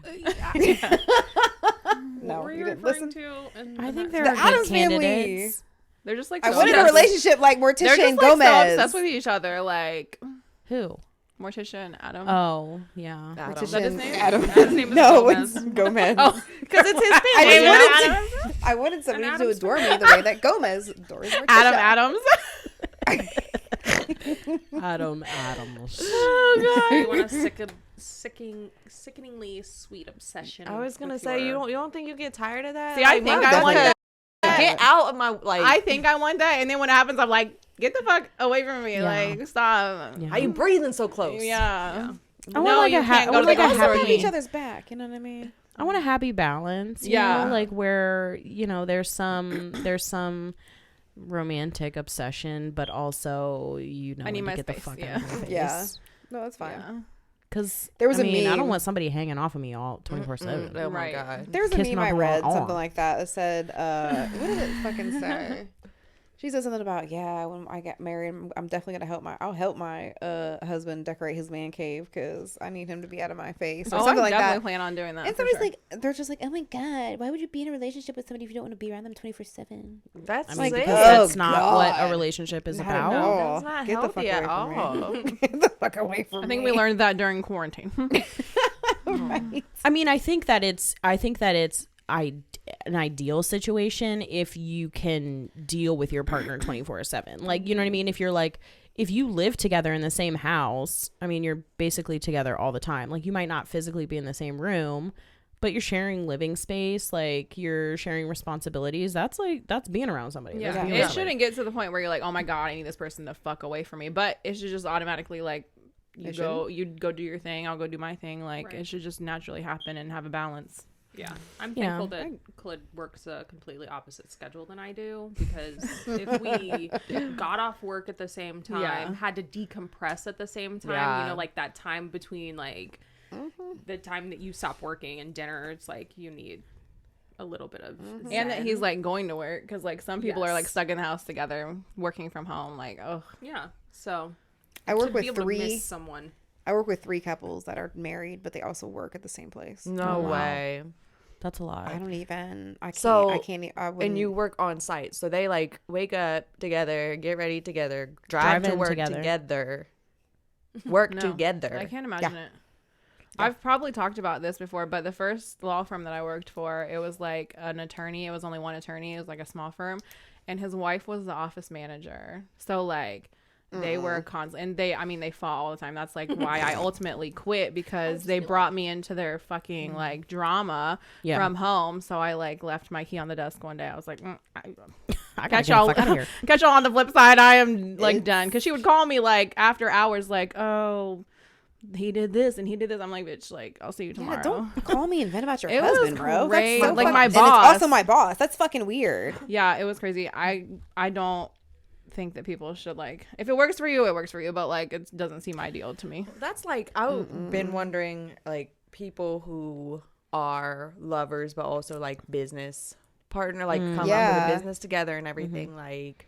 No, What were you you didn't referring listen. to? I think they're there The are good Addams Family. candidates. They're just like I so wanted a obsessed- relationship like They're Morticia just and like Gomez. so obsessed with each other, like Who? Morticia and Adam. Oh, yeah. Adam. Is that his and name? Adam. His name is No, Gomez. it's Gomez. Oh, because it's his I family. just you know? wanted I wanted somebody to Adam's adore me the way that Gomez adores Morticia. Adam Adams. Adam Adams. You want a sickeningly sweet obsession. I was gonna with say your- you don't think you get tired of that? See, I think I want that. Get out of my like. I think I want that, and then when it happens, I'm like, get the fuck away from me. Yeah. Like, stop. Yeah. How you breathing so close? Yeah. I want No, like you a can't go to like the a grocery. happy. Have each other's back, you know what I mean? I want a happy balance. You Yeah. know, like where there's some romantic obsession, but also I need to my get the space, fuck yeah. out of my face. Yeah. No, that's fine. Yeah. Because There was I a mean, I don't meme. want somebody hanging off of me all 24/7. Oh my Right. god. There's a Kiss meme my I blonde read, off. something like that said, what did it fucking say? She said something about, when I get married, I'm definitely gonna I'll help my husband decorate his man cave because I need him to be out of my face or Oh, I something like definitely that. plan on doing that. And for somebody's sure. like, they're just like, oh my god, why would you be in a relationship with somebody if you don't want to be around them 24/7? That's I mean, sick. because Oh, that's not what a God. relationship is Not about. at all. That's not Get the fuck healthy at away from me. all. Get the fuck away from me. I think we learned that during quarantine. Right. I mean, I think that it's an ideal situation if you can deal with your partner 24/7. Like, you know what I mean? If you're like, if you live together in the same house, I mean, you're basically together all the time. Like, you might not physically be in the same room, but you're sharing living space. Like, you're sharing responsibilities. That's being around somebody. That's Yeah, being it with somebody. shouldn't get to the point where you're like, oh my god, I need this person to fuck away from me. But it should just automatically like you go do your thing, I'll go do my thing. Like Right. it should just naturally happen and have a balance. Yeah, I'm Yeah. thankful that Clid works a completely opposite schedule than I do because if we got off work at the same time, Yeah. had to decompress at the same time, Yeah. like that time between like the time that you stop working and dinner, it's like you need a little bit of And that zen. he's like going to work because like some people are like Yes. stuck in the house together working from home. Like, oh, yeah. So I work to with be able to three. miss someone. I work with 3 couples that are married, but they also work at the same place. No Oh, wow. way. That's a lot. I don't even. I can't. So, I can't. I wouldn't. And you work on site, so they like wake up together, get ready together, drive to in work together. together, work no. together. I can't imagine it. I've probably talked about this before, but the first law firm that I worked for, it was like an attorney. It was only one attorney. It was like a small firm, and his wife was the office manager. So like they were constant, and they fought all the time. That's like why I ultimately quit because they brought me into their fucking like drama Yeah. from home. So I like left my key on the desk one day. I was like, I gotta catch get the y'all, fuck out of here. catch y'all on the flip side. I am like done because she would call me like after hours, like, oh, he did this and he did this. I'm like, bitch, like I'll see you tomorrow. Yeah, don't call me and vent about your It was husband, bro. great. That's so Like, fucking- my and boss. it's also my boss. That's fucking weird. Yeah, it was crazy. I don't think that people should like if it works for you, it works for you, but like it doesn't seem ideal to me. That's like I've been wondering, like people who are lovers but also like business partner, like come up Yeah. with a business together and everything. Like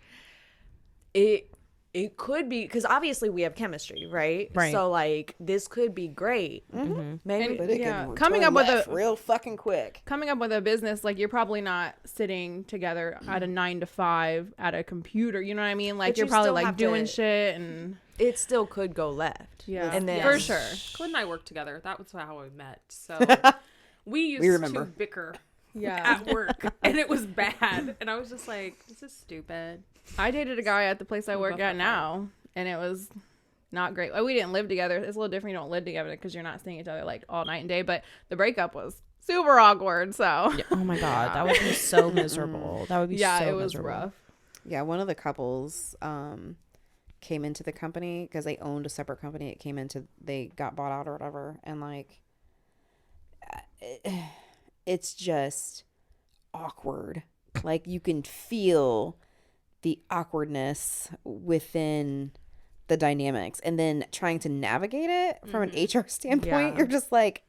it could be because obviously we have chemistry, right? Right. So like this could be great. Maybe. And- But it Yeah, can coming turn up with left a- real fucking quick. Coming up with a business, like you're probably not sitting together at a 9 to 5 at a computer. You know what I mean? Like But you're you probably still like have doing to- shit and it still could go left. Yeah. And then for sure. Clint and I worked together. That was how we met. So we used remember. to bicker Yeah. at work, and it was bad. And I was just like, this is stupid. I dated a guy at the place I work both at were now, and it was not great. Well, we didn't live together. It's a little different. You don't live together because you're not seeing each other like all night and day. But the breakup was super awkward. So Oh my god, that would be so miserable. That would be yeah, so it was miserable. rough. Yeah, one of the couples came into the company because they owned a separate company. They got bought out or whatever, and like it's just awkward. Like you can feel the awkwardness within the dynamics, and then trying to navigate it from an HR standpoint, Yeah. you're just like,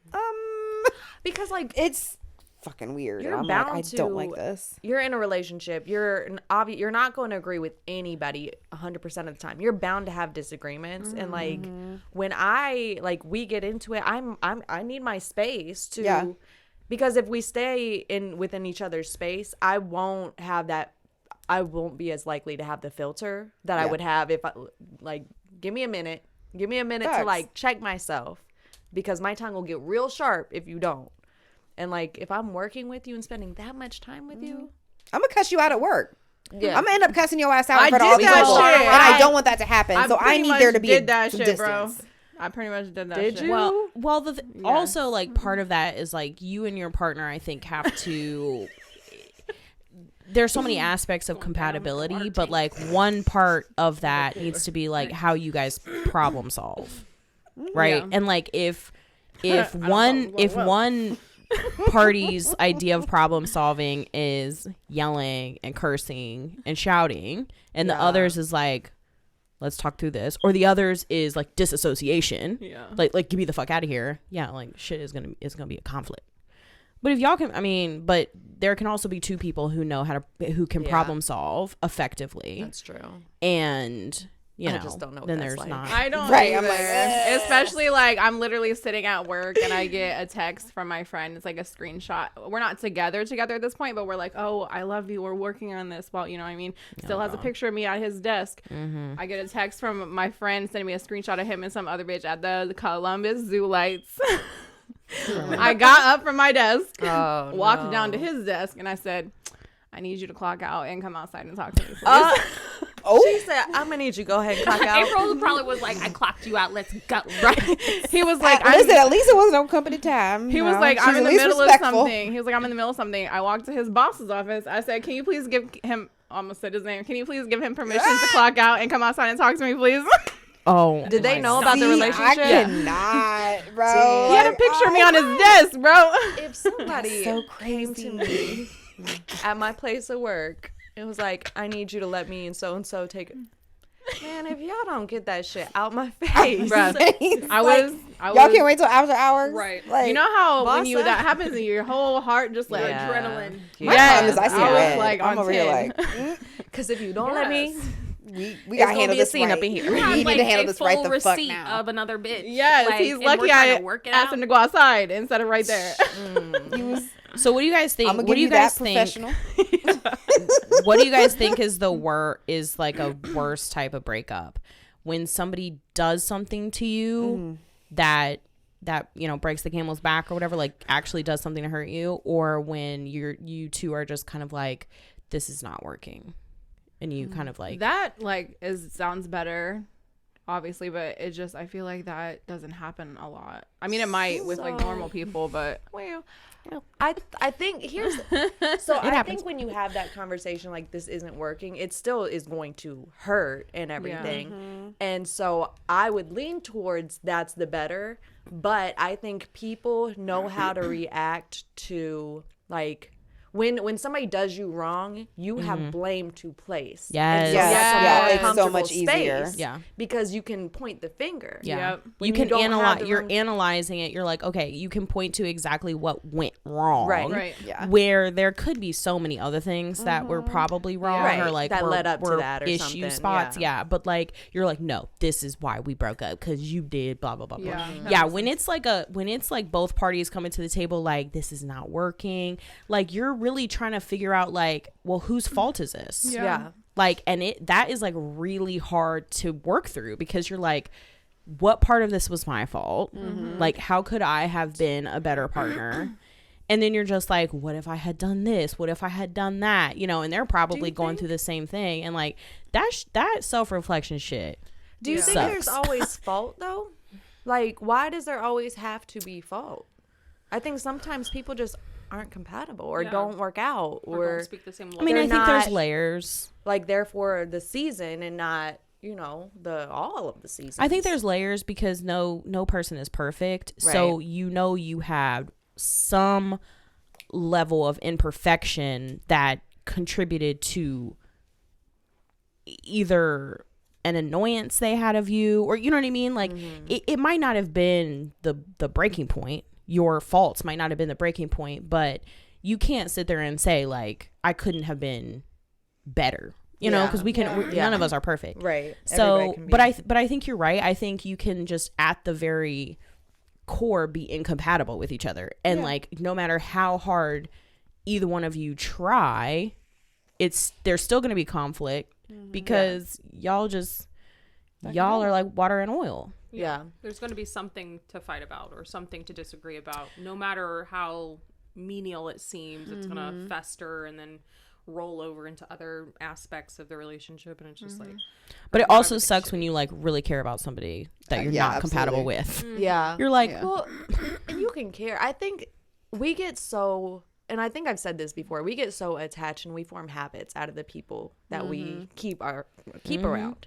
because like it's fucking weird. You're I'm like, I bound don't to- like this. you're in a relationship, you're not going to agree with anybody 100% of the time. You're bound to have disagreements, and like when we get into it, I need my space to, Yeah. because if we stay within each other's space, I won't be as likely to have the filter that I Yeah. would have if I like give me a minute to Facts. like check myself, because my tongue will get real sharp if you don't. And like if I'm working with you and spending that much time with you, I'm gonna cuss you out at work. yeah, I'm gonna end up cussing your ass out I in front of all did these that people, shit. and I don't want that to happen. So I pretty need much there to be did that some shit, bro. distance. I pretty much did that Did shit. you? Well, also like part of that is like you and your partner, I think, have to. There's so many aspects of compatibility, but like one part of that needs to be like how you guys problem solve, right? Yeah. And like if one party's idea of problem solving is yelling and cursing and shouting, and the Yeah. others is like, let's talk through this, or the others is like disassociation, Yeah. like get me the fuck out of here. Yeah, like shit is gonna be a conflict. But if y'all can, but there can also be two people who can Yeah. problem solve effectively, that's true. and you I know, just don't know what then that's there's like. not. I don't Right, I'm either. like, Especially like I'm literally sitting at work and I get a text from my friend. It's like a screenshot. We're not together at this point, but we're like, oh, I love you. We're working on this. Well, you know what I mean? Still has a picture of me at his desk. I get a text from my friend sending me a screenshot of him and some other bitch at the Columbus Zoo lights. I got up from my desk, walked down to his desk, and I said, I need you to clock out and come outside and talk to me, please. She said, I'm gonna need you to go ahead and clock out. April probably was like, I clocked you out. Let's go. Right. He was like, Listen, at least it wasn't on company time. He you was know? like, She's I'm in at the least middle of respectful. something. He was like, I'm in the middle of something. I walked to his boss's office. I said, can you please give him, almost said his name. Can you please give him permission to clock out and come outside and talk to me, please? Oh, Did they know about the See, relationship? I cannot, bro. He had a picture of me on his desk, bro. If somebody so came to me at my place of work and was like, I need you to let me and so take it. Man, if y'all don't get that shit out my face. Bruh. I was. Y'all can't wait till after hours, Right. Like, You know how when Boss up. that happens to you, your whole heart just like Yeah. Adrenaline. my Yes, time is I see I was, red. like, I'm on over here 10. like, Because if you don't let me, we It's gotta gonna handle be a this scene right. up in here. We You had, need like, to handle a this right full the fuck receipt now. of another bitch. Yes, Like, he's and lucky we're trying I to work it asked out. him to go outside instead of right there. so what do you guys think? I'm gonna What give do you you guys that think? professional. What do you guys think is is like a worst type of breakup? When somebody does something to you that breaks the camel's back or whatever, like actually does something to hurt you, or when you two are just kind of like, this is not working, and you kind of like That sounds better, obviously, but it just, I feel like that doesn't happen a lot. I mean, it might with like normal people, but well, I think here's so I think when you have that conversation like this isn't working, it still is going to hurt and everything. And so I would lean towards that's the better, but I think people know how to react to like when somebody does you wrong, you have blame to place. Yes. And so Yes. that's a Yeah, more it's so comfortable much easier. space Yeah. because you can point the finger. yeah. Yep. When You can don't have analyze. the You're wrong- analyzing it. You're like, okay, you can point to exactly what went wrong. right. Yeah. Where there could be so many other things that were probably wrong Right, or like that were, led up to were that or issue something, spots. yeah. Yeah. But like you're like, no, this is why we broke up because you did blah blah blah blah. Yeah, that Yeah. makes When it's like both parties coming to the table like this is not working. Like you're really trying to figure out like, well, whose fault is this? Yeah. Yeah. Like, and that is like really hard to work through, because you're like, what part of this was my fault? Like, how could I have been a better partner? And then you're just like, what if I had done this? What if I had done that? You know, and they're probably going through the same thing. And like, that self-reflection shit. Do you think sucks. there's always fault though? Like, why does there always have to be fault? I think sometimes people just aren't compatible or don't work out or don't speak the same language. I mean, I think not- there's layers. like they're for the season and not, you know, the all of the seasons. I think there's layers, because no person is perfect. So Right. you know, you have some level of imperfection that contributed to either an annoyance they had of you, or you know what I mean? Like it might not have been the breaking point. Your faults might not have been the breaking point, but you can't sit there and say like, I couldn't have been better, you know, because none of us are perfect. right. So, Everybody can be- but I think you're right. I think you can just at the very core be incompatible with each other, and like no matter how hard either one of you try, there's still going to be conflict, because y'all are like water and oil. yeah. There's going to be something to fight about or something to disagree about. No matter how menial it seems, it's going to fester and then roll over into other aspects of the relationship. And it's just like, But it also sucks when you like really care about somebody that you're not compatible with. Yeah. You're like, Well, and you can care. I think we get so, and I think I've said this before, we get so attached and we form habits out of the people that we keep around.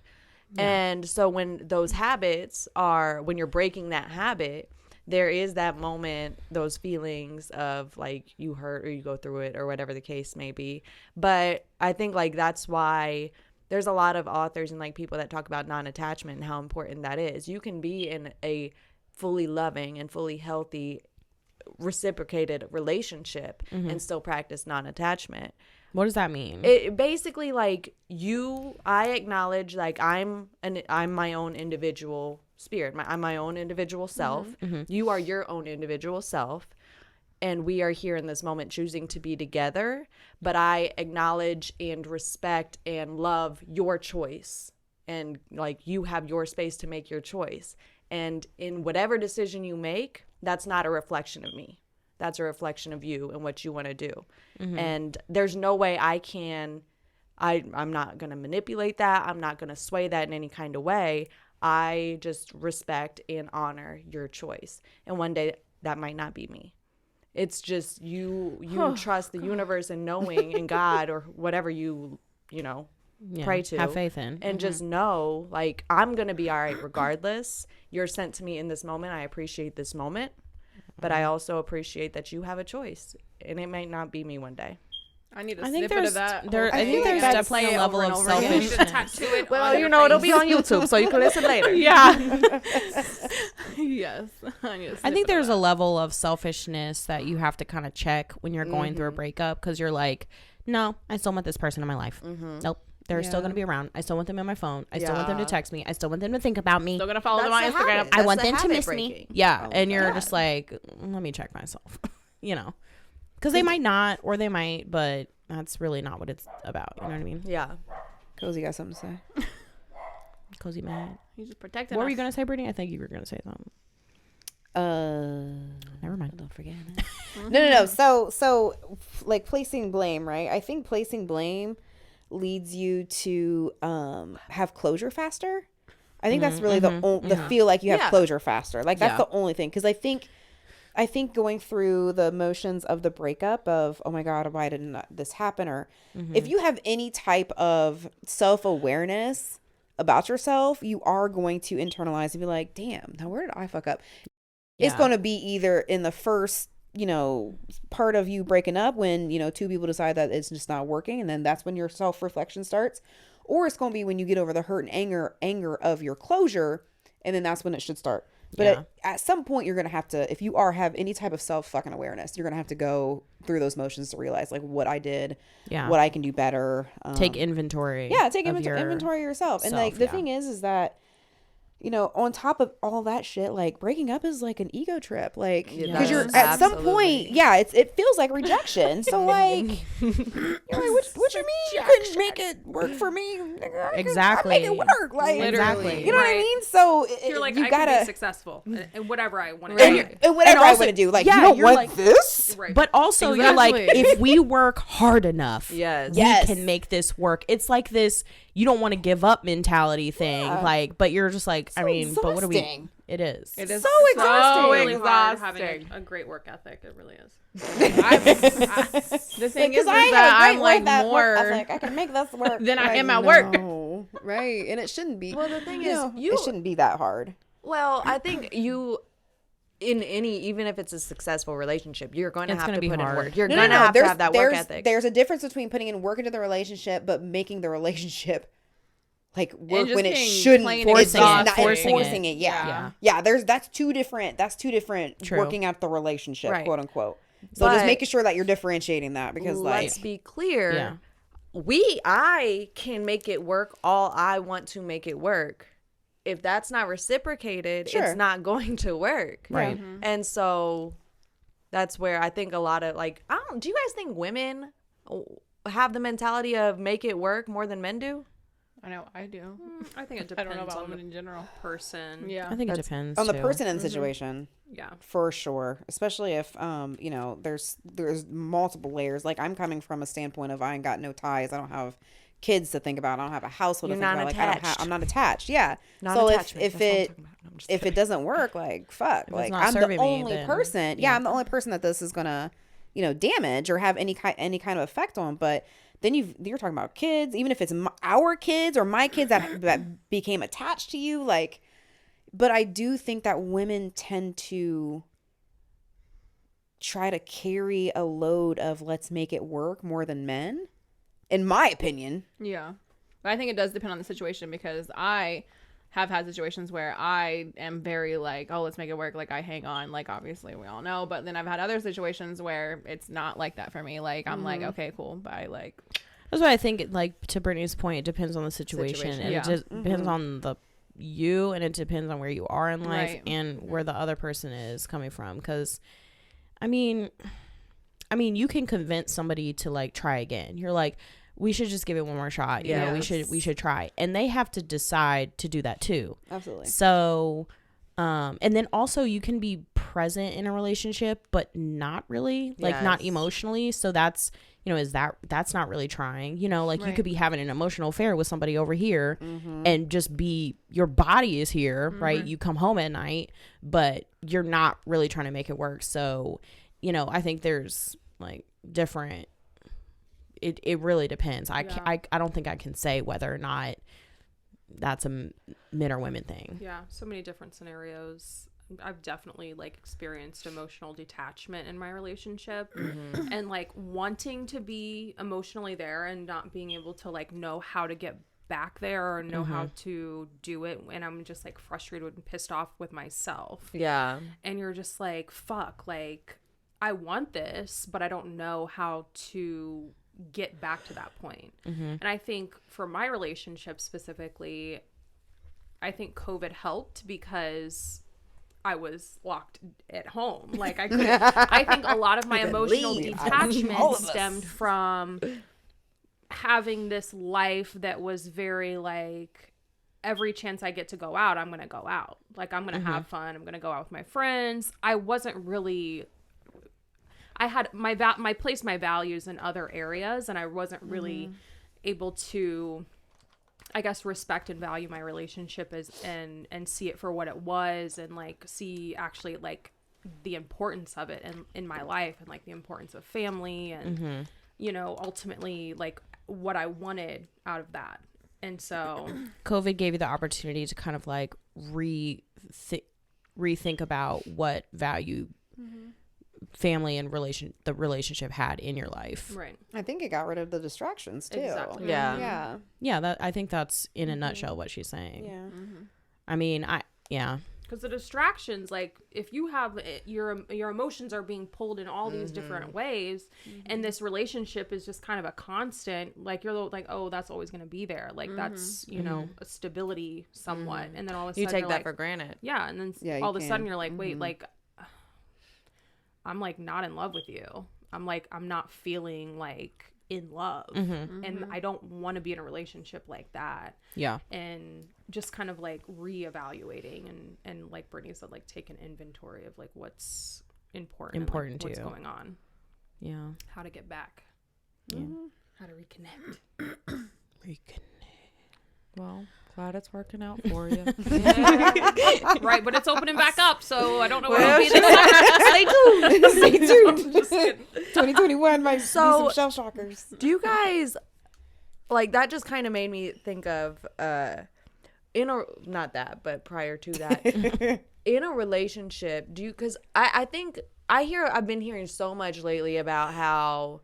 And so when those habits are, when you're breaking that habit, there is that moment, those feelings of like you hurt or you go through it or whatever the case may be. But I think like that's why there's a lot of authors and like people that talk about non-attachment and how important that is. You can be in a fully loving and fully healthy reciprocated relationship and still practice non-attachment. what does that mean? It basically like I acknowledge like I'm my own individual spirit. I'm my own individual self. You are your own individual self. And we are here in this moment choosing to be together. But I acknowledge and respect and love your choice. And like you have your space to make your choice. And in whatever decision you make, that's not a reflection of me. That's a reflection of you and what you want to do. And there's no way I'm not going to manipulate that. I'm not going to sway that in any kind of way. I just respect and honor your choice. And one day that might not be me. It's just you trust the universe and knowing and God or whatever you pray to. Have faith in. And just know, like, I'm going to be all right regardless. You're sent to me in this moment. I appreciate this moment. But I also appreciate that you have a choice. And it might not be me one day. I need a I think snippet of that. I think there's that's definitely a level of you should selfishness. tattoo it. Well, on you your know, it'll face. be on YouTube, so you can listen later. Yeah. Yes. I think there's a level of selfishness that you have to kind of check when you're going through a breakup, because you're like, no, I still want this person in my life. Nope. They're still going to be around. I still want them in my phone. I still want them to text me. I still want them to think about me. Still gonna follow them on That's the Instagram. habit. I That's want the them to habit miss me. breaking. Yeah. And you're God. just like, let me check myself, you know, because they might not, or they might, but that's really not what it's about. You know what I mean? Yeah. Cozy got something to say. Cozy mad. He's just protecting What were us. you going to say, Brittany? I think you were going to say something. Never mind. Don't forget it. No. So like placing blame, right? I think placing blame leads you to have closure faster. I think that's really the feel like you have closure faster. Like that's the only thing, because I think going through the motions of the breakup of, oh my God, why didn't this happen? Or if you have any type of self-awareness about yourself, you are going to internalize and be like, damn, now where did I fuck up? It's going to be either in the first, part of you breaking up when, two people decide that it's just not working. And then that's when your self-reflection starts. Or it's going to be when you get over the hurt and anger of your closure. And then that's when it should start. But at some point, you're going to have to, if you have any type of self-fucking awareness, you're going to have to go through those motions to realize like what I did, what I can do better. Take inventory. Yeah, take inventory of yourself. And like the thing is that on top of all that shit, like breaking up is like an ego trip, like because you're Yes. at some Absolutely. point, it feels like rejection. So like, you're like, what you mean you couldn't make it work for me? Exactly. I make it work, like Exactly. You know what I Right. mean? So You're like, you I gotta can be successful in whatever I want to Right. do. and whatever And I also- want to do. Like yeah, you don't you're want like- this. Right. But also, you're like, Exactly. if we work hard enough, Yes. Yes. we can make this work. It's like this, you don't want to give up mentality thing. Yeah. Like, but you're just like, I mean, but what do we? exhausting. It is. It is So so exhausting. really hard exhausting. having a great work ethic. It really is. The thing is Because I that have a I'm great like work more ethic. I can make this work. than I Like, am at work. no. Right, and it shouldn't be. Well, the thing is, it shouldn't be that hard. Well, I think you, in any, even if it's a successful relationship, you're going to It's have gonna to be put in hard. work. You're No, going to have to have that work ethic. There's a difference between putting in work into the relationship, but making the relationship work just when it being shouldn't. plain It's exhausting. not forcing it. Yeah. Yeah. That's two different. That's two different True. working out the relationship, Right. quote unquote. So But just making sure that you're differentiating that because let's be clear. Yeah. I can make it work all I want to make it work. If that's not reciprocated, Sure. it's not going to work. Right. And so that's where I think a lot of do you guys think women have the mentality of make it work more than men do? I know I do. I think it I don't know depends about on women in general. the person. Yeah. I think it depends on the too. person and the situation. Yeah. For sure, especially if there's multiple layers. Like I'm coming from a standpoint of I ain't got no ties. I don't have kids to think about. I don't have a household You're to think not about. attached. I'm not attached. Yeah. So Non-attachment, if that's what I'm it talking about. No, I'm just if it doesn't work, like fuck, it's like not I'm the serving me, only then- person. Yeah, I'm the only person that this is gonna damage or have any kind of effect on. But then you're talking about kids, even if it's our kids or my kids that became attached to you, like. But I do think that women tend to try to carry a load of let's make it work more than men, in my opinion. Yeah. But I think it does depend on the situation because I have had situations where I am very like, oh, let's make it work. Like I hang on, like obviously we all know. But then I've had other situations where it's not like that for me. Like I'm like, okay, cool. Bye. Like That's why I think, like, to Brittany's point, it depends on the situation. And yeah. it just depends on you, and it depends on where you are in life Right. and where the other person is coming from. Because, I mean, you can convince somebody to, like, try again. You're like, we should just give it one more shot. You know, we should try. And they have to decide to do that too. Absolutely. So, and then also you can be present in a relationship, but not really, like not Yes. emotionally. So that's, that's not really trying, like you Right. could be having an emotional affair with somebody over here and just be, your body is here, right? You come home at night, but you're not really trying to make it work. So, I think there's like different, it really depends. I don't think I can say whether or not that's a men or women thing. Yeah, so many different scenarios. I've definitely like experienced emotional detachment in my relationship and like wanting to be emotionally there and not being able to like know how to get back there or know how to do it, and I'm just like frustrated and pissed off with myself. Yeah. And you're just like, fuck, like I want this, but I don't know how to get back to that point. And I think for my relationship specifically, I think COVID helped because I was locked at home. Like I couldn't, I think a lot of my emotional detachment stemmed from having this life that was very like, every chance I get to go out, I'm going to go out. Like I'm going to have fun. I'm going to go out with my friends. I wasn't really, I had my placed my values in other areas, and I wasn't really able to, I guess, respect and value my relationship and see it for what it was, and like see actually like the importance of it in my life, and like the importance of family and ultimately like what I wanted out of that. And so COVID gave you the opportunity to kind of like rethink about what value family and the relationship had in your life. right. I think it got rid of the distractions too. Exactly. Yeah. Yeah, I think that's in a nutshell what she's saying. Yeah. I mean, Because the distractions, like if you have your emotions are being pulled in all these different ways, and this relationship is just kind of a constant, like you're like, oh, that's always going to be there. Like that's, you know, a stability somewhat. And then all of a sudden You take you're that like, for granted. yeah. And then all of a sudden you're like, wait, like I'm like not in love with you. I'm like, I'm not feeling like in love. And I don't want to be in a relationship like that. Yeah. And just kind of like reevaluating and like Brittany said, like take an inventory of like what's important and, like, to what's you. going on. Yeah. How to get back. Yeah. How to reconnect. Well, glad it's working out for you. Right, but it's opening back up, so I don't know where Well, it'll be this summer. Stay tuned. Stay tuned. Just kidding. 2021 might be So- some shell shockers. Do you guys like that? Just kind of made me think of not that, but prior to that, in a relationship, do you? Because I think I've been hearing so much lately about how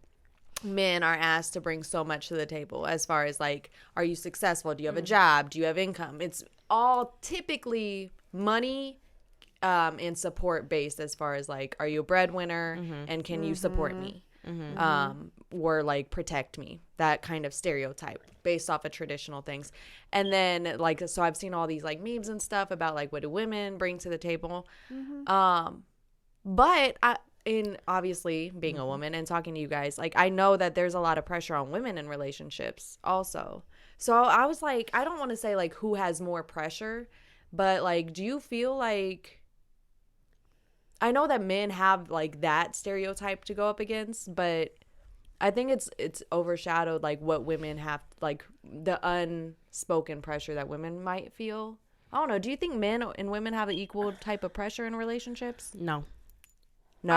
men are asked to bring so much to the table as far as like, are you successful? Do you have a job? Do you have income? It's all typically money and support based as far as like, are you a breadwinner and can you support me? Or like protect me, that kind of stereotype based off of traditional things. And then like, so I've seen all these like memes and stuff about like, what do women bring to the table? But in obviously being a woman and talking to you guys, like I know that there's a lot of pressure on women in relationships also. So I was like, I don't want to say like who has more pressure, but like, do you feel like, I know that men have like that stereotype to go up against, but I think it's overshadowed like what women have, like the unspoken pressure that women might feel. I don't know. Do you think men and women have an equal type of pressure in relationships? No. No.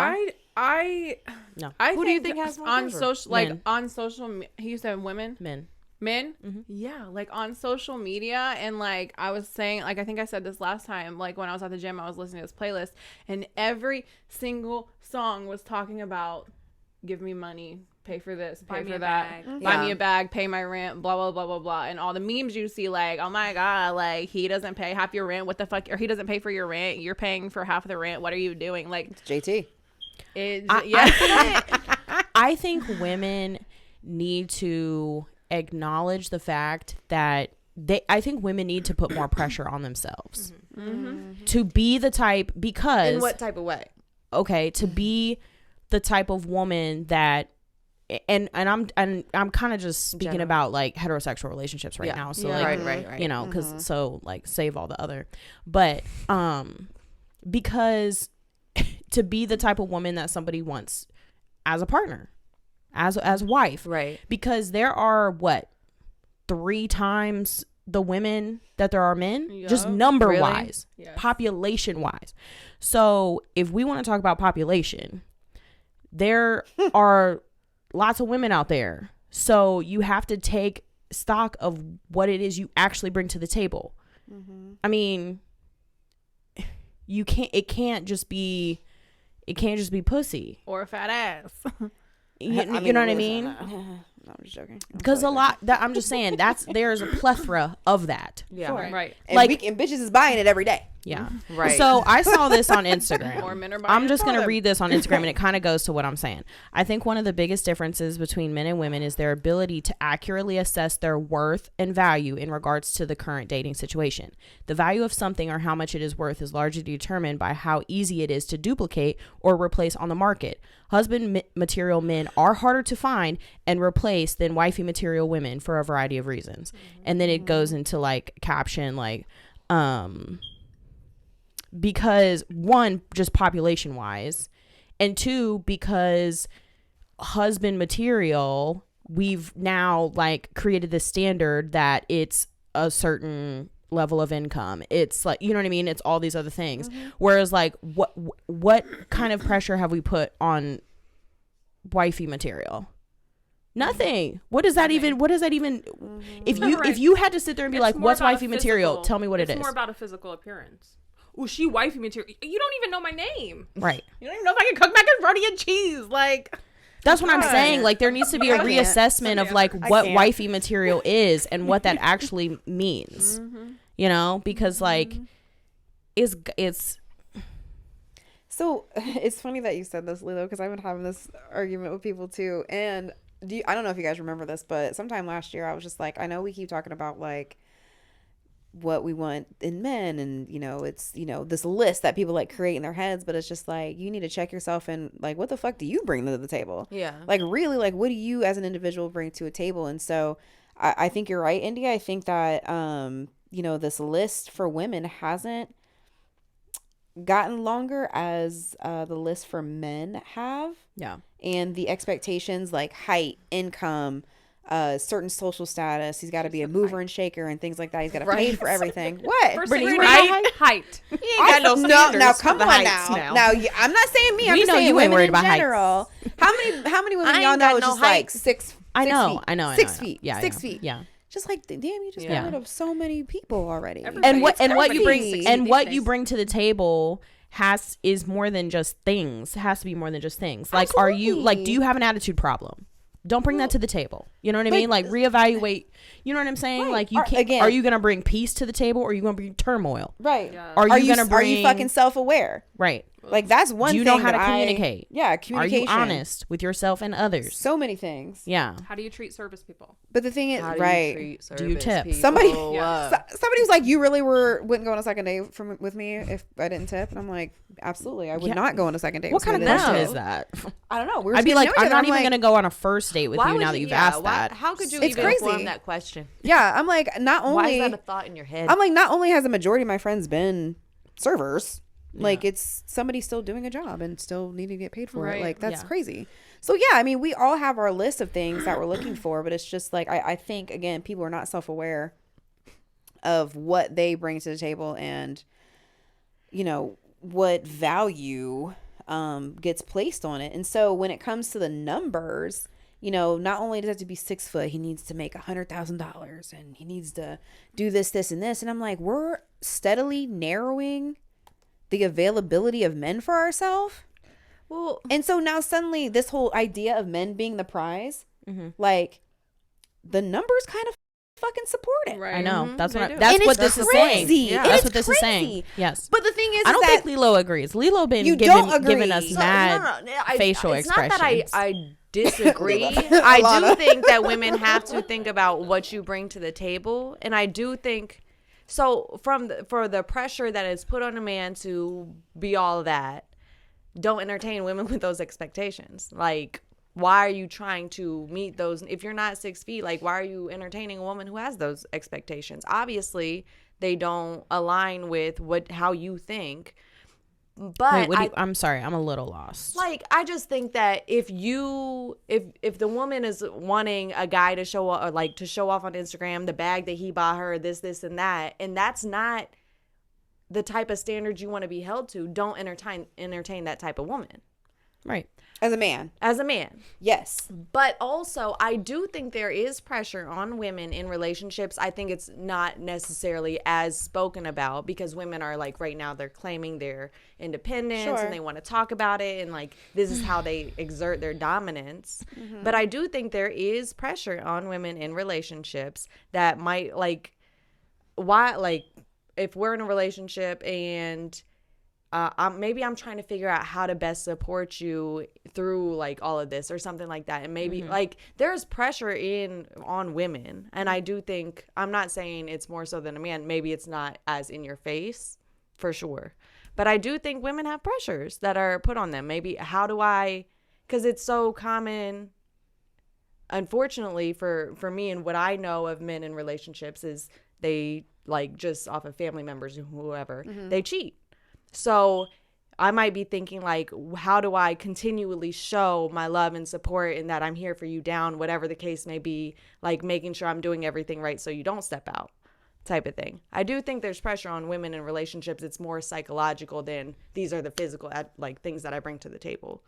I No. I Who do you think has more on pressure? social like Men. on social you said women? Men. Yeah, like on social media, and like I was saying, like I think I said this last time, like when I was at the gym I was listening to this playlist and every single song was talking about give me money, pay for this, pay for that, buy me a bag, pay my rent, blah blah blah blah blah. And all the memes you see, like, oh my god, like he doesn't pay half your rent, what the fuck, or he doesn't pay for your rent, you're paying for half the rent, what are you doing? Like JT. I think women need to acknowledge the fact that I think women need to put more pressure on themselves to be the type, because In what type of way? okay, to be the type of woman that, and I'm kind of just speaking General. about like heterosexual relationships right now. So like, right. you know, because so like save all the other, but because to be the type of woman that somebody wants as a partner, as a wife, Right. because there are 3 times the women that there are men, just number Really? wise, Yes. population wise. So if we want to talk about population, there are lots of women out there. So you have to take stock of what it is you actually bring to the table. I mean, it can't just be pussy. Or a fat ass. You know what I mean? No, I'm just joking. Because a lot that I'm just saying there's a plethora of that. Yeah. Right. And, like- and bitches is buying it every day. Yeah. Right. So I saw this on Instagram. More men are buying I'm it just for going to them. read this on Instagram, and it kind of goes to what I'm saying. I think one of the biggest differences between men and women is their ability to accurately assess their worth and value in regards to the current dating situation. The value of something or how much it is worth is largely determined by how easy it is to duplicate or replace on the market. Husband material men are harder to find and replace than wifey material women for a variety of reasons. And then it goes into like caption like because 1, just population wise, and 2, because husband material, we've now like created this standard that it's a certain level of income. It's like, you know what I mean? It's all these other things. Whereas like what kind of pressure have we put on wifey material? Nothing. What does that even if you had to sit there and be It's like, more what's about a wifey material? physical- Tell me what it it's is. more about a physical appearance. Oh, she wifey material. You don't even know my name. Right. You don't even know if I can cook macaroni and cheese. Like, That's what I'm saying. Like there needs to be a reassessment of like what can't. wifey material is and what that actually means. You know, because like it's So it's funny that you said this, Lilo, because I've been having this argument with people too. And I don't know if you guys remember this, but sometime last year I was just like, I know we keep talking about like what we want in men, and it's this list that people like create in their heads, but it's just like you need to check yourself and like, what the fuck do you bring to the table? Yeah. Like really, like what do you as an individual bring to a table? And so I think you're right, India. I think that this list for women hasn't gotten longer as the list for men have. Yeah. And the expectations like height, income, certain social status. He's got to be a mover and shaker and things like that. He's got to pay for everything. What? First Brittany, thing, you worried about height. You ain't got no standards. Now for come the on heights now. I'm not saying me. I'm We just know saying you ain't women worried in about heights. general. How many women I y'all ain't know got is no just like heights. six I know. feet? I know. 6 feet. Yeah. 6 yeah. feet. Yeah. Just like damn, you just Yeah. got rid of so many people already. And what you bring crazy and these what days. you bring to the table is more than just things. It has to be more than just things. Like, are you like, do you have an attitude problem? Don't bring that to the table. You know what I mean? Like, reevaluate. You know what I'm saying? Right. Like, you can't. Again- Are you gonna bring peace to the table, or are you gonna bring turmoil? Right. Yeah. Are you gonna Are you bring? fucking self-aware? Right. Like that's one Do you thing know how to that communicate? Yeah, Are communication. you honest with yourself and others? So many things. Yeah. How do you treat service people? But the thing is, How do right. you treat Do you service tip? people? Somebody- Yeah. Somebody was like, "You really wouldn't go on a second date with me if I didn't tip?" And I'm like, "Absolutely, I would Yeah. not go on a second date." What with kind of somebody that question didn't is tip. that? I don't know. We're I'd be just like, getting to know I'm each not other. even like, gonna go on a first date with Why you would now that you've asked that. How could you It's even crazy. form that question? Yeah, I'm like, not Why only is that a thought in your head? I'm like, not only has a majority of my friends been servers, like it's somebody still doing a job and still needing to get paid for it. Right. Like that's Yeah. crazy. So yeah, I mean, we all have our list of things that we're looking for, but it's just like I think again, people are not self-aware of what they bring to the table and what value gets placed on it. And so when it comes to the numbers, not only does it have to be 6 foot, he needs to make $100,000 and he needs to do this, and this. And I'm like, we're steadily narrowing the availability of men for ourselves. well, And so now suddenly this whole idea of men being the prize, like the numbers kind of fucking support it. Right. I know. Mhm, That's they what. do. That's And what it's this is crazy. saying. Yeah. That's It's what this is saying. crazy. Yes. But the thing is, I don't that think Lilo agrees. Lilo been You giving don't giving agree. us So, mad facial it's not that expressions. I disagree. I do Alana. think that women have to think about what you bring to the table, and I do think so. For the pressure that is put on a man to be all that, don't entertain women with those expectations. Like, why are you trying to meet those? If you're not 6 feet, like, why are you entertaining a woman who has those expectations? Obviously, they don't align with how you think. But Wait, I'm sorry. I'm a little lost. like, I just think that if the woman is wanting a guy to show off, or like to show off on Instagram the bag that he bought her, this and that, and that's not the type of standards you want to be held to, don't entertain that type of woman Right. as a man, as a man. yes. But also, I do think there is pressure on women in relationships. I think it's not necessarily as spoken about because women are like, right now, they're claiming their independence Sure. and they want to talk about it. And like, this is how they exert their dominance. But I do think there is pressure on women in relationships that might like, why, like, if we're in a relationship and maybe I'm trying to figure out how to best support you through like all of this or something like that. And maybe like there's pressure on women. And I do think, I'm not saying it's more so than a man. Maybe it's not as in your face for sure. But I do think women have pressures that are put on them. Maybe because it's so common, unfortunately for me, and what I know of men in relationships is they like just off of family members or whoever, they cheat. So I might be thinking like, how do I continually show my love and support and that I'm here for you down, whatever the case may be, like making sure I'm doing everything right so you don't step out type of thing. I do think there's pressure on women in relationships. It's more psychological than these are the physical like things that I bring to the table.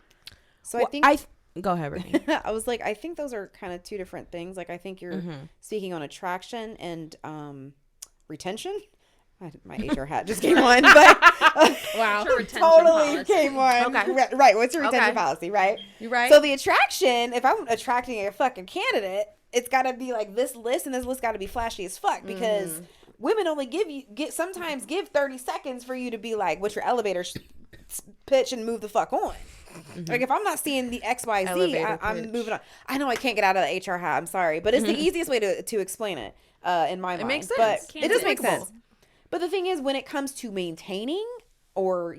So Well, I think Go ahead, Brittany. I was like, I think those are kind of two different things. Like I think you're speaking on attraction and retention. My HR hat just came on, but Wow. totally came on. Okay. Right. What's your retention Okay. policy, right? You right? So the attraction, if I'm attracting a fucking candidate, it's got to be like this list, and this list got to be flashy as fuck because women only sometimes give 30 seconds for you to be like, what's your elevator pitch and move the fuck on. Like if I'm not seeing the XYZ, I'm moving on. I know I can't get out of the HR hat. I'm sorry, but it's the easiest way to explain it in my mind. It makes sense. But it does make Applicable. sense. But the thing is, when it comes to maintaining or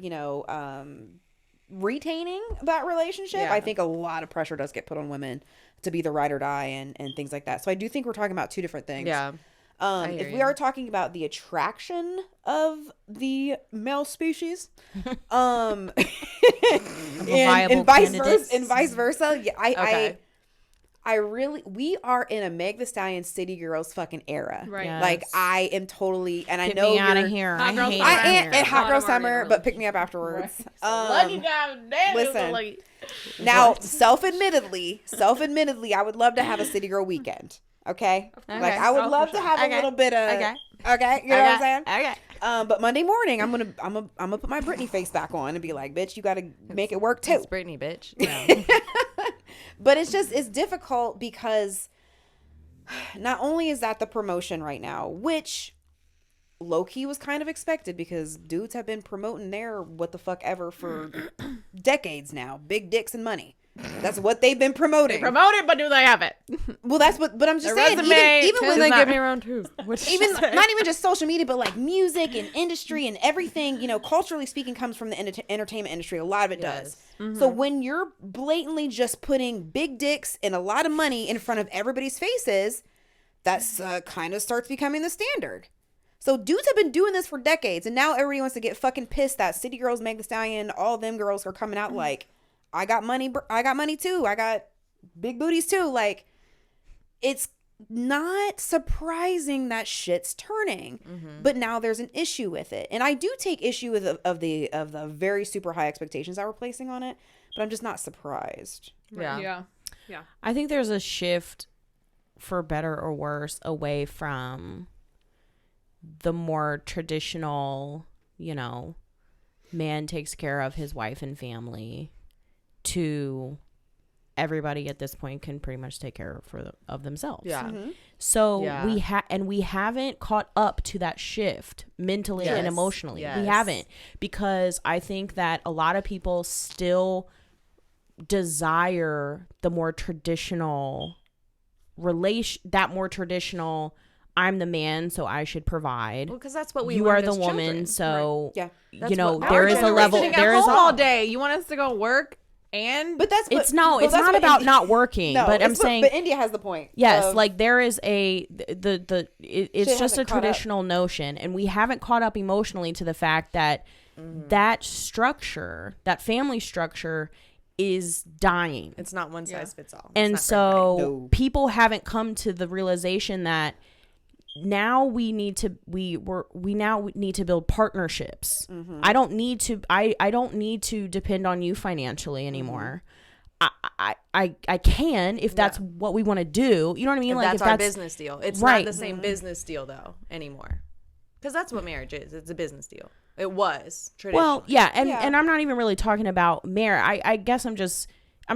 retaining that relationship, I think a lot of pressure does get put on women to be the ride or die and things like that. So I do think we're talking about two different things. Yeah. If we are talking about the attraction of the male species, and vice versa, yeah, we are in a Meg Thee Stallion City Girls fucking era. Right. Yes. Like I am totally, and Get I know me out you're of here. Hot I girls hate summer. I am it. at Hot Girl Autumn Summer, already. but pick me up afterwards. Listen. Now, self-admittedly, I would love to have a City Girl weekend. Okay? Like I would love to have a little bit of okay, you know what I'm saying? Okay. But Monday morning, I'm gonna put my Britney face back on and be like, bitch, you gotta make it work too. It's Britney, bitch. No. But it's difficult because not only is that the promotion right now, which low-key was kind of expected because dudes have been promoting their what the fuck ever for decades now. Big dicks and money. That's what they've been promoting. Promote it, but do they have it? Well, that's what. But I'm just saying, resume even does with not- Give me around two. even not even just social media, but like music and industry and everything, culturally speaking, comes from the entertainment industry. A lot of it does. So when you're blatantly just putting big dicks and a lot of money in front of everybody's faces, that's kind of starts becoming the standard. So dudes have been doing this for decades, and now everybody wants to get fucking pissed that City Girls, Meg Thee Stallion, all them girls are coming out like, I got money too. I got big booties too. Like, it's not surprising that shit's turning, but now there's an issue with it, and I do take issue with of the very super high expectations that we're placing on it. But I'm just not surprised. Yeah. I think there's a shift, for better or worse, away from the more traditional, man takes care of his wife and family, to everybody at this point can pretty much take care of themselves. Yeah. So Yeah. we haven't caught up to that shift mentally and emotionally. We Yes. haven't, because I think that a lot of people still desire the more traditional I'm the man, so I should provide. Well, because that's what we You learned are the as woman, children. so Yeah. That's there what is our a level. generation- There is all day. You want us to go work and But that's It's not about not working. No, but I'm it's saying, but India has the point. yes, of- like there is it's Shit just a hasn't caught up. traditional notion, and we haven't caught up emotionally to the fact that that structure, that family structure, is dying. It's not one size fits all. It's And not for so No. people haven't come to the realization that now we need to build partnerships. I don't need to depend on you financially anymore. I can if that's what we want to do. You know what I mean? If Like that's if our that's business deal. It's right. not the same business deal though anymore. Because that's what marriage is. It's a business deal. It was traditionally. Well, yeah, and I'm not even really talking about marriage. I guess I'm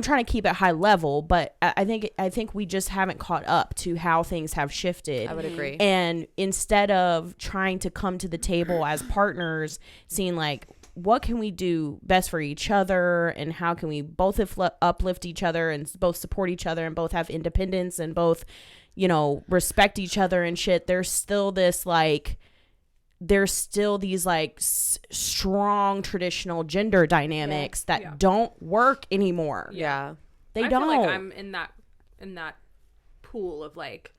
trying to keep it high level, but I think we just haven't caught up to how things have shifted. I would agree. And instead of trying to come to the table as partners, seeing like what can we do best for each other, and how can we both uplift each other and both support each other and both have independence and both, respect each other and shit. There's still these strong traditional gender dynamics that don't work anymore. Yeah. They I don't. feel like I'm in that pool of like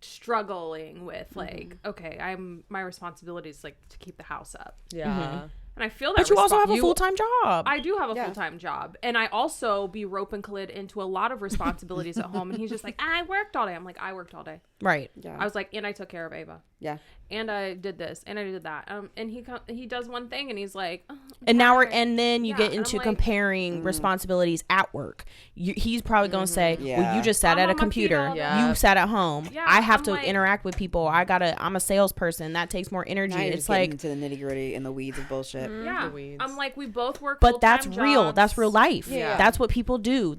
struggling with like, okay, my responsibility is like to keep the house up. Yeah. And I feel that But you also have a full-time job. I do have a full-time job, and I also be rope and collid into a lot of responsibilities at home. And he's just like, I worked all day. I'm like, I worked all day. Right. Yeah. I was like, and I took care of Ava. Yeah. And I did this, and I did that. And he does one thing, and he's like, oh, And now tired. then you Yeah, get and I'm into like, comparing responsibilities at work. He's probably going to say, well, Yeah. you just sat I'm at a on my feet computer. all day. Yeah. You sat at home. Yeah, I have I'm to like- interact with people. I'm a salesperson. That takes more energy. Now you're It's just getting like, into the nitty gritty and the weeds of bullshit. it. Yeah, The weeds. I'm like, we both work, But that's full-time real. jobs. That's real life. Yeah. That's what people do.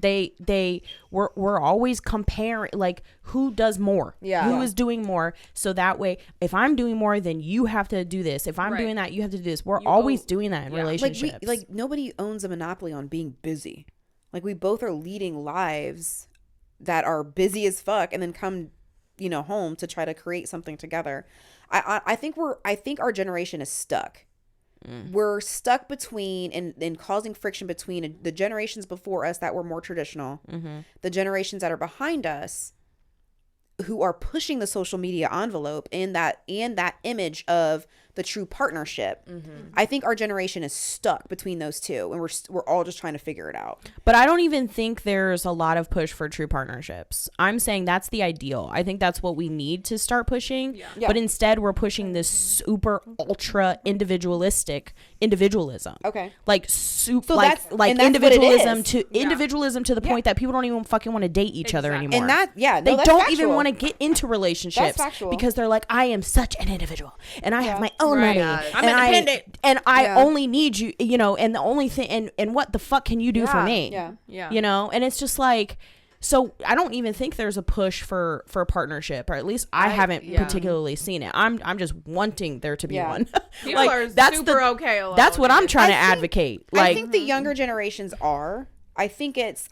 We're always comparing, like, who does more? Yeah. Who Yeah. is doing more? So that way, if I'm doing more, then you have to do this. If I'm Right. doing that, you have to do this. We're You always go- doing that in yeah. relationships. Like nobody owns a monopoly on being busy. Like we both are leading lives that are busy as fuck, and then come, home to try to create something together. I think our generation is stuck. We're stuck between and causing friction between the generations before us that were more traditional, the generations that are behind us, who are pushing the social media envelope and that image of the true partnership. I think our generation is stuck between those two, and we're all just trying to figure it out. But I don't even think there's a lot of push for true partnerships. I'm saying that's the ideal. I think that's what we need to start pushing. Yeah. Yeah. But instead, we're pushing this super ultra individualism. Okay. Like So like that's- like and that's what it individualism is. to individualism to the point that people don't even fucking want to date each other Exactly. anymore. And that, yeah, they no, that's don't factual. even want to get into relationships factual. because they're like, I am such an individual and I have my own Right. money. I'm and independent. I Yeah. only need you, and the only thing, and what the fuck can you do for Yeah. me? Yeah. Yeah. And it's just like, so I don't even think there's a push for a partnership, or at least I haven't yeah. particularly seen it. I'm just wanting there to be Yeah. one. People are that's super okay alone. That's what I'm trying to I think- advocate. I Like, think the younger generations are. I think it's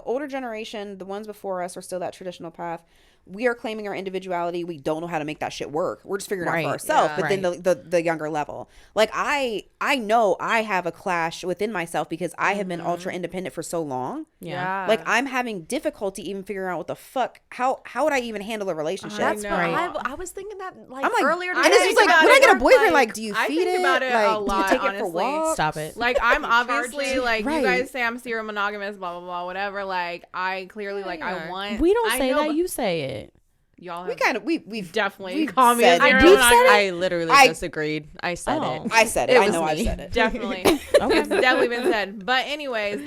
older generation, the ones before us are still that traditional path. We are claiming our individuality. We don't know how to make that shit work. We're just figuring it out Right. for ourselves. Yeah. But then the younger level, like I know I have a clash within myself because I have been ultra independent for so long. yeah. Like I'm having difficulty even figuring out what the fuck, how would I even handle a relationship? That's I what know. I was thinking that I'm like, earlier and today. it's just like, about when I it, get a work, boyfriend, like, like, do you I feed think it? about it like, a do you lot, take it for honestly. walks? Stop it. Like, I'm obviously like, Right. you guys say I'm serial monogamous, blah blah blah, whatever. Like, I clearly like I want. We don't I say know, that. but You say it. y'all We have kind of we've definitely we've call me said a it. serial We've monogamous. said I literally I- disagreed. I said Oh. it. I said it. It I was know I've me. said it. Definitely, it's definitely been said. But anyways,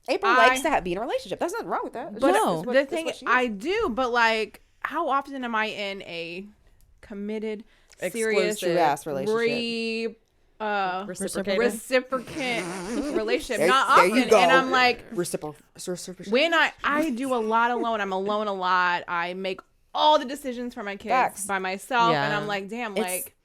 April I- likes to be in a relationship. There's nothing wrong with that. It's but just- No. it's what- the it's thing what she is. I do, but like, how often am I in a committed, serious, Exclusive ass relationship. Reciprocated. reciprocant relationship? There- Not there often. you go. And I'm like, Reciprocal. when I do a lot alone, I'm alone a lot. I make all the decisions for my kids Facts. by myself, and Yeah. I'm like, damn, It's- like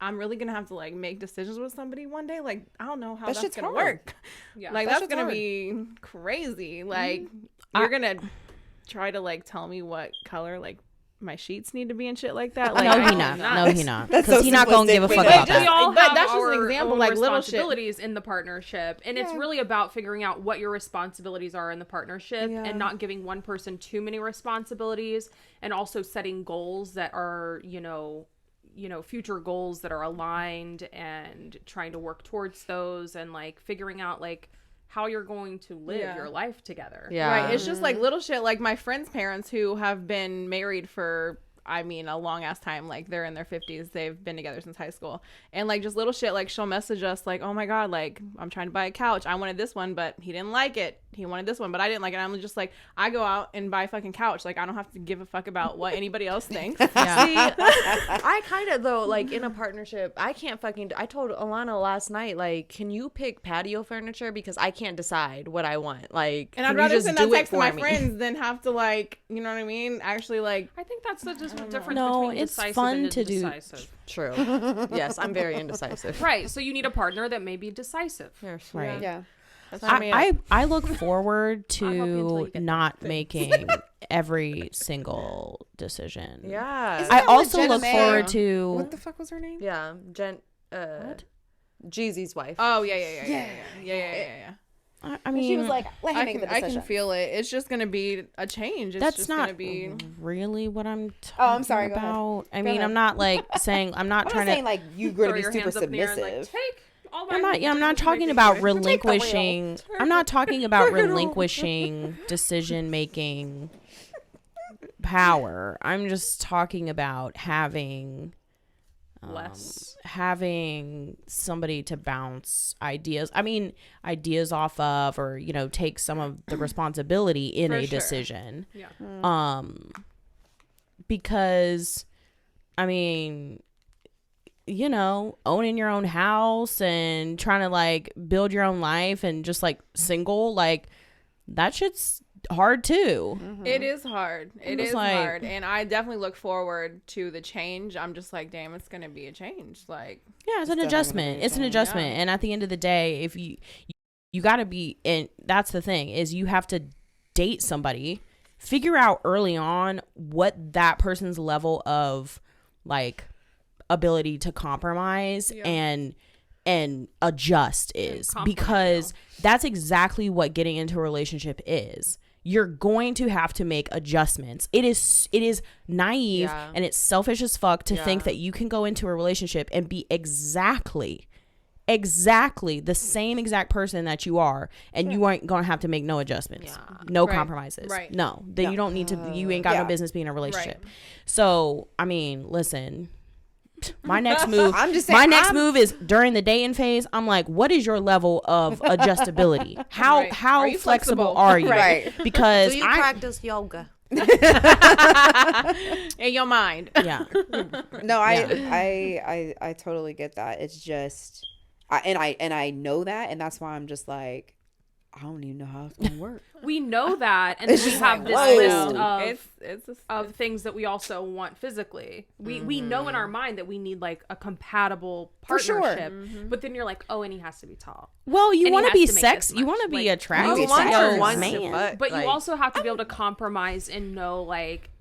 I'm really gonna have to like make decisions with somebody one day. Like, I don't know how That that's shit's gonna hard. work. Yeah. Like That that's shit's gonna hard. be crazy. Like you're gonna try to like tell me what color like my sheets need to be and shit like that. Like, No, I he don't not. know. No, he not. That's Because so he not gonna give a simplistic. fuck Wait, about just- that. all But have that's just our an example, own like little shit. responsibilities in the partnership, and it's really about figuring out what your responsibilities are in the partnership, Yeah. and not giving one person too many responsibilities, and also setting goals that are future goals that are aligned, and trying to work towards those, and like figuring out like how you're going to live Yeah. your life together. Yeah. Right. It's just like little shit. Like my friends' parents who have been married for, I mean, a long ass time. Like they're in their 50s. They've been together since high school. And like just little shit. Like she'll message us like, oh my God, like I'm trying to buy a couch. I wanted this one, but he didn't like it. He wanted this one, but I didn't like it. I'm just like, I go out and buy a fucking couch. Like I don't have to give a fuck about what anybody else thinks. See, I kind of though, like in a partnership, I can't fucking. I told Alana last night, like, can you pick patio furniture because I can't decide what I want. Like, And can I'd you rather just send do that it text to my for me? friends than have to like, you know what I mean? Actually, like, I think that's the just difference No, between it's decisive fun and to do- indecisive. True. Yes, I'm very indecisive. Right. So you need a partner that may be decisive. Yes. Right. Yeah. That's what I mean. I look forward I'll help you until you to get not making every single decision. Yeah. Isn't I that what also Jenna look May- forward to What the fuck was her name? Yeah. Jeezy's wife. oh yeah. I mean, She was like, let him I make can, the I decision. can feel it. It's just gonna be a change. It's that's just not gonna be. really what I'm talking Oh, I'm sorry, go ahead. about. I Go mean, ahead. I'm not like saying I'm not I'm trying not saying to like you're going Throw to your be super hands up in the air and, submissive. like, take all my I'm not I'm not decisions talking making about away. relinquishing I'm not talking about relinquishing decision making power. I'm just talking about having having somebody to bounce ideas off of, or take some of the responsibility in For a sure. decision. Yeah. Because I mean, you know, owning your own house and trying to like build your own life and just like single, like that shit's hard too. It is hard. It is like, hard. And I definitely look forward to the change. I'm just like, damn, it's going to be a change. Like, yeah, it's an adjustment. It's an adjustment. And at the end of the day, if you got to be, and that's the thing, is you have to date somebody, figure out early on what that person's level of like ability to compromise and adjust is, because that's exactly what getting into a relationship is. You're going to have to make adjustments. It is naive and it's selfish as fuck to think that you can go into a relationship and be exactly the same exact person that you are, and you aren't gonna have to make no adjustments, no compromises. No, then you don't need to. You ain't got no business being in a relationship. So I mean, listen. My next move. I'm just saying, my next move is during the dating phase. I'm like, what is your level of adjustability? How are flexible are you? Because do you practice yoga in your mind? Yeah. No, I totally get that. It's just, I know that, and that's why I'm just like, I don't even know how it's gonna work. We know that, and we have this list of things that we also want physically. We know in our mind that we need like a compatible partnership, but then you're like, oh, and he has to be tall. Well, you want to be sexy. You want to be attractive. You want your man. But you also have to be able to compromise and know like.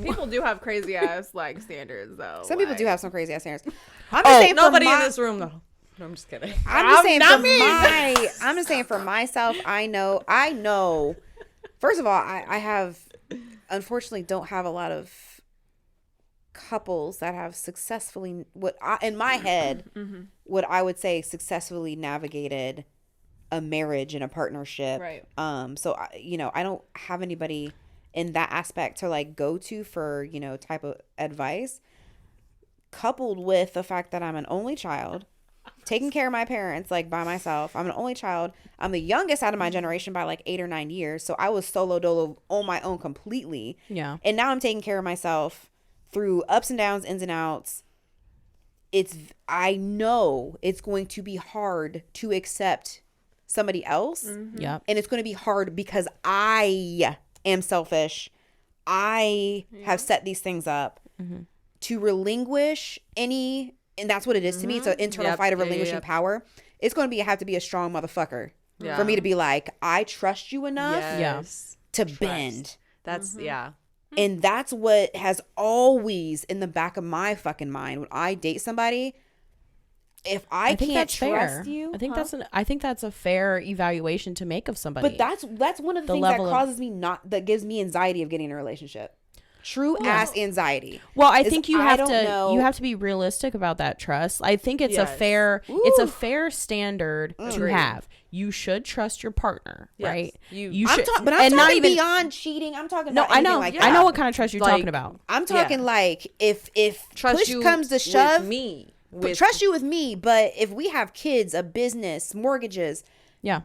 People do have crazy ass like standards though. Some people do have some crazy ass standards. I'm just saying nobody in this room though. No, I'm just kidding. I'm just saying for myself, I know. First of all, I have, unfortunately, don't have a lot of couples that have successfully, in my head, what I would say successfully navigated a marriage and a partnership. Right. So I don't have anybody in that aspect to like go to for, type of advice, coupled with the fact that I'm an only child. Taking care of my parents like by myself. I'm an only child. I'm the youngest out of my generation by like 8 or 9 years. So I was solo dolo on my own completely. Yeah. And now I'm taking care of myself through ups and downs, ins and outs. I know it's going to be hard to accept somebody else. Yep. And it's going to be hard because I am selfish. I have set these things up to relinquish any. And that's what it is to me. It's an internal fight of relinquishing power. It's going to have to be a strong motherfucker for me to be like, I trust you enough to bend. That's And that's what has always in the back of my fucking mind when I date somebody. If I can't trust you, I think that's a fair evaluation to make of somebody. But that's one of the things that causes me that gives me anxiety of getting in a relationship. True ass anxiety. Well, I think you have to be realistic about that trust. I think it's a fair standard to have. You should trust your partner, right? You should, but I'm talking beyond cheating. I'm talking about anything like that. I know what kind of trust you're talking about. I'm talking like if push comes to shove, trust you with me. But if we have kids, a business, mortgages. Yeah.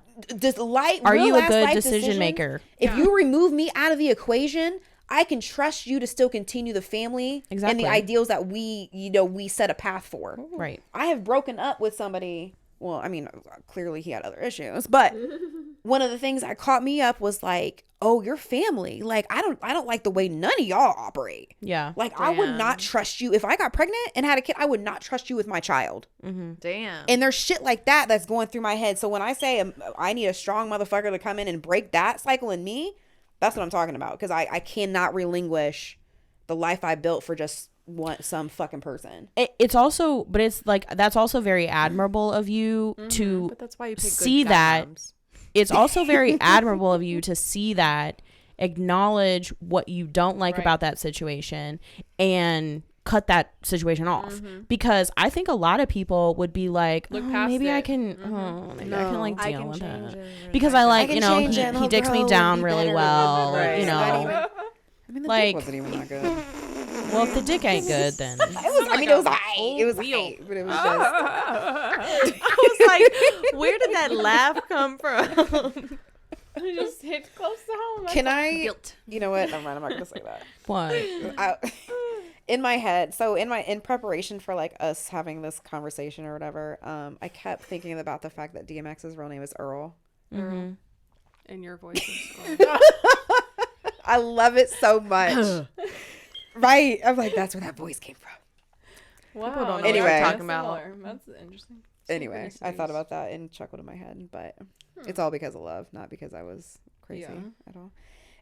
Are you a good decision maker? If you remove me out of the equation, I can trust you to still continue the family and the ideals that we set a path for. Right. I have broken up with somebody. Well, I mean, clearly he had other issues, but one of the things that caught me up was like, oh, your family. Like, I don't like the way none of y'all operate. Yeah. Like, I would not trust you. If I got pregnant and had a kid, I would not trust you with my child. Damn. And there's shit like that that's going through my head. So when I say I need a strong motherfucker to come in and break that cycle in me, that's what I'm talking about, because I cannot relinquish the life I built for just some fucking person. It's also, but it's like, that's also very admirable of you to but that's why you pick see good that. moms. It's also very admirable of you to see that, acknowledge what you don't like about that situation, and cut that situation off. Because I think a lot of people would be like, maybe I can like deal with that, because I like, he dicks me down really well, I mean, the like, dick wasn't even that good. Well, if the dick ain't good, then it was high. It was high, but it was just. I was like, where did that laugh come from? It just hit close to home. Can I? You know what? Never mind. I'm not gonna say that. What? in my head, so in preparation for like us having this conversation or whatever, I kept thinking about the fact that DMX's real name is Earl. In your voice. I love it so much. Right? I'm like, that's where that voice came from. Wow. People don't know what Anyway. you're talking about. That's interesting. Anyway, I thought about that and chuckled in my head, but it's all because of love, not because I was crazy at all.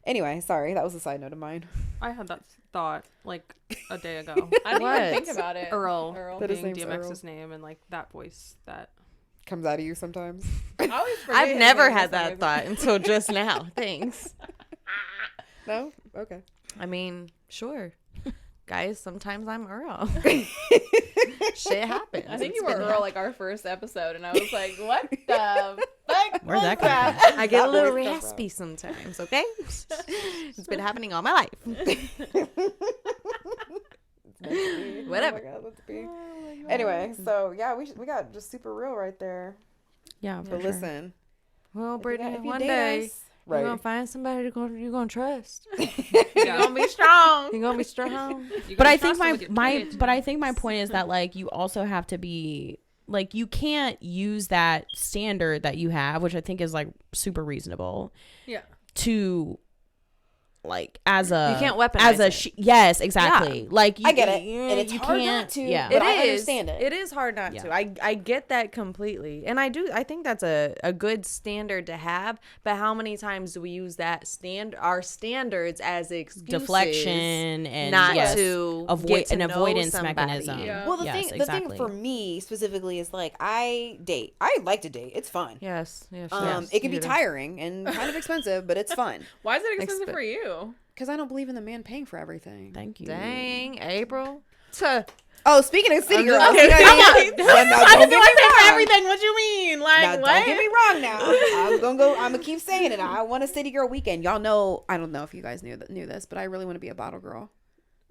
Anyway, sorry, that was a side note of mine. I had that thought like a day ago. I didn't even think about it. Earl That his being name's DMX's name and like that voice that. Comes out of you sometimes. I've never had that thought until just now. Thanks. No? Okay. I mean, sure. Guys, sometimes I'm Earl. Shit happens. I think It's you were been Earl like our first episode, and I was like, "What the fuck?" Where'd that come happening. from? I get a That little voice comes raspy sometimes, okay? It's been happening all my life. Whatever. Oh my God, let's be. Anyway, so yeah, we got just super real right there. Yeah, But listen, Well, if you Brittany, got- if you one date day us- you're right? gonna find somebody you're gonna trust. You're gonna be strong. You're gonna be strong. But I think I think my point is that like you also have to be like you can't use that standard that you have, which I think is like super reasonable. Yeah. To like as a You can't weaponize it. Yes, exactly. Like you, I get it, and it's you hard can't. not to. Yeah. But It I is. understand it. It is hard not to. I get that completely. And I think that's a good standard to have. But how many times do we use that our standards as excuses? Deflection and not yes, to avoid get to an know avoidance somebody. mechanism. Yeah. Well, the Yes, thing exactly. for me specifically is like I date. I like to date. It's fun. Yes. Yes. It can be tiring and kind of expensive, but it's fun. Why is it expensive for you? Because I don't believe in the man paying for everything. Thank you. Dang, April. Oh, speaking of city girls, Okay, you know what I mean? Well, now, don't get me wrong. Everything. What you mean? Like Now, don't get me wrong. Now I'm gonna keep saying it. I want a city girl weekend. Y'all know. I don't know if you guys knew this, but I really want to be a bottle girl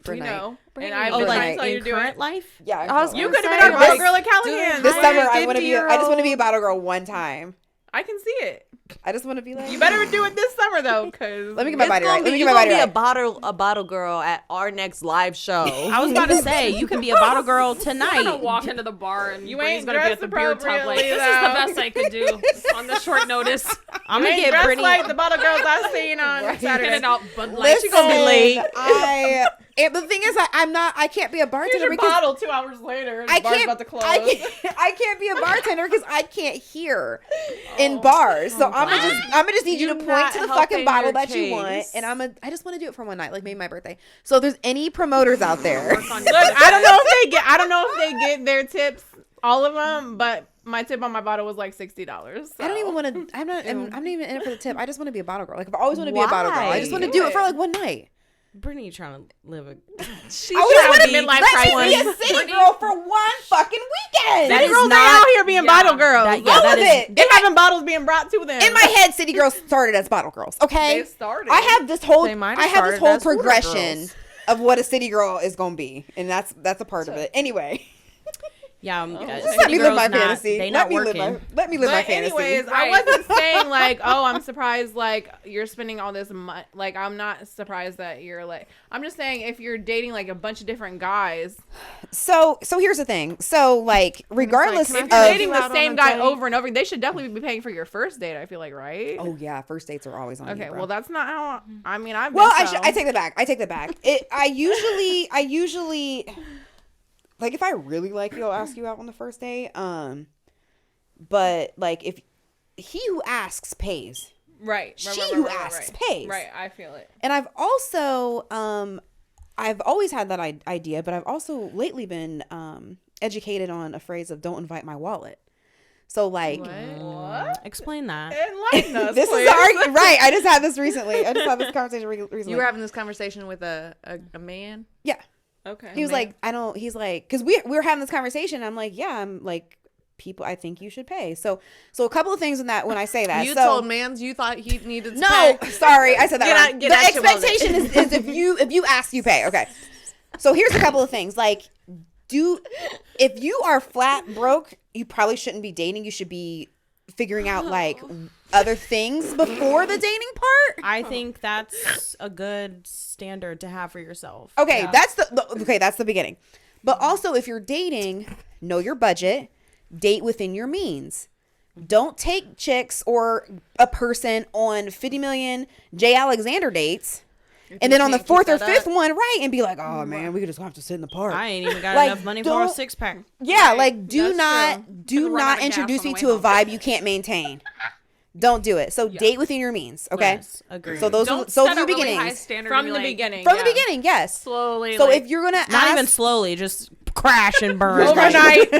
for a You night. know. And Oh, I've Oh, been trying like to tell you in to do current it. life? Yeah, I was- You could have Say been a bottle this- girl at Callahan. This Hi, summer, I want to be. I just 50-year-old. want to be a bottle girl one time. I can see it. I just want to be like. You better do it this summer though, because Let me get my body right. Let me You're get my gonna body be right. a bottle girl at our next live show. I was about to say you can be a bottle girl I'm gonna tonight. walk into the bar and You Brittany's ain't gonna be at dressed the beer tub like, appropriately, this is the best I could do on the short notice. I'm you gonna ain't get dressed Brittany. like the bottle girls I seen on Saturday. Handing out Bud Light. Listen, She gonna be late. The thing is, I can't be a Here's bartender your because bottle 2 hours later. The I bar's can't. about to close. I can't be a bartender because I can't hear in bars. So I'm gonna just need you to You're point not to the helping fucking bottle your that you want, case. and I just want to do it for one night, like maybe my birthday. So if there's any promoters out there, Work on your Look, business. I don't know if they get their tips, all of them, but my tip on my bottle was like $60. I don't even want to. I'm not even in it for the tip. I just want to be a bottle girl. Like if I always want to be a bottle girl, I just want to do it for like one night. Brittany trying to live a. She's I just want to be midlife let me crisis. be a city girl for one fucking weekend. That City is girls not- ain't out here being bottle girls. That, yeah, All that of is. it. They're having bottles being brought to them. In my head, city girls started as bottle girls. Okay, They started. I have this whole They might have started whole as hooter progression girls. of what a city girl is gonna be, and that's a part of it. Anyway, Yeah, just let me live my fantasy. They Let not me working. let me live my But fantasy. anyways, I wasn't saying like, oh, I'm surprised like you're spending all this money. Like I'm not surprised that you're like. I'm just saying if you're dating like a bunch of different guys, So here's the thing. So like, regardless can I if you're of dating out the on same a guy date? over and over, they should definitely be paying for your first date. I feel like, right? oh yeah, first dates are always on. you, Okay, bro. well that's not how. I mean, I've Well, been I take that back. I take that back. I usually like if I really like you, I'll ask you out on the first date. But like if he who asks pays, right. she who asks pays. Right, I feel it. And I've also I've always had that idea, but I've also lately been educated on a phrase of "don't invite my wallet." So like. What? Explain that. Enlighten us, This is please. the argument, right? I just had this recently. I just had this conversation recently. You were having this conversation with a man. yeah. Okay. He was like, I don't. He's like, because we were having this conversation. I'm like, yeah, I'm like, people. I think you should pay. So a couple of things in that when I say that. You so, told mans you thought he needed to no, pay. sorry, I said that Get wrong. out- get the out your wallet. expectation is if you ask, you pay. Okay. So here's a couple of things. Like, if you are flat broke, you probably shouldn't be dating. You should be figuring out like other things before the dating part. I think that's a good standard to have for yourself. Okay, Yeah. that's the beginning. But also, if you're dating, know your budget, date within your means. Don't take chicks or a person on 50 million J. Alexander dates. And then on the fourth or fifth one, right, and be like, oh man, we just have to sit in the park. I ain't even got Like, enough money for a 6-pack. Yeah, Right. like do That's not run out of gas introduce on me the to way a vibe you can't maintain. Don't do it. So date within your means, okay? Yes, agreed. So those Don't are set the a really high beginnings. standard From and the be like, beginning. From the beginning, yes. slowly. So like, if you're gonna Not even ask, slowly, just crash and burn. Overnight.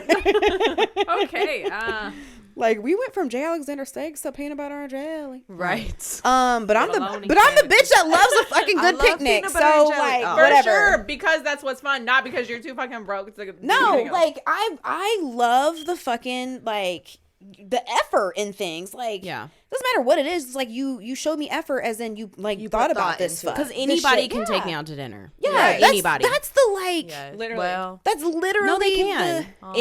okay, like we went from J. Alexander steaks to peanut butter and jelly. Right. But I'm the Bologna bitch that loves a fucking I good love picnic. peanut butter and So jelly. like Oh. For whatever. sure, because that's what's fun, not because you're too fucking broke. It's like No, like I love the fucking like the effort in things. Like Yeah. doesn't matter what it is. It's like you showed me effort as in you like You thought put about thought this into it. fuck. Because this anybody shit. can Yeah. take me out to dinner. Yeah, Right. that's, Anybody. That's the like. Yeah. Literally. Well, That's literally No, they can. the- I mean,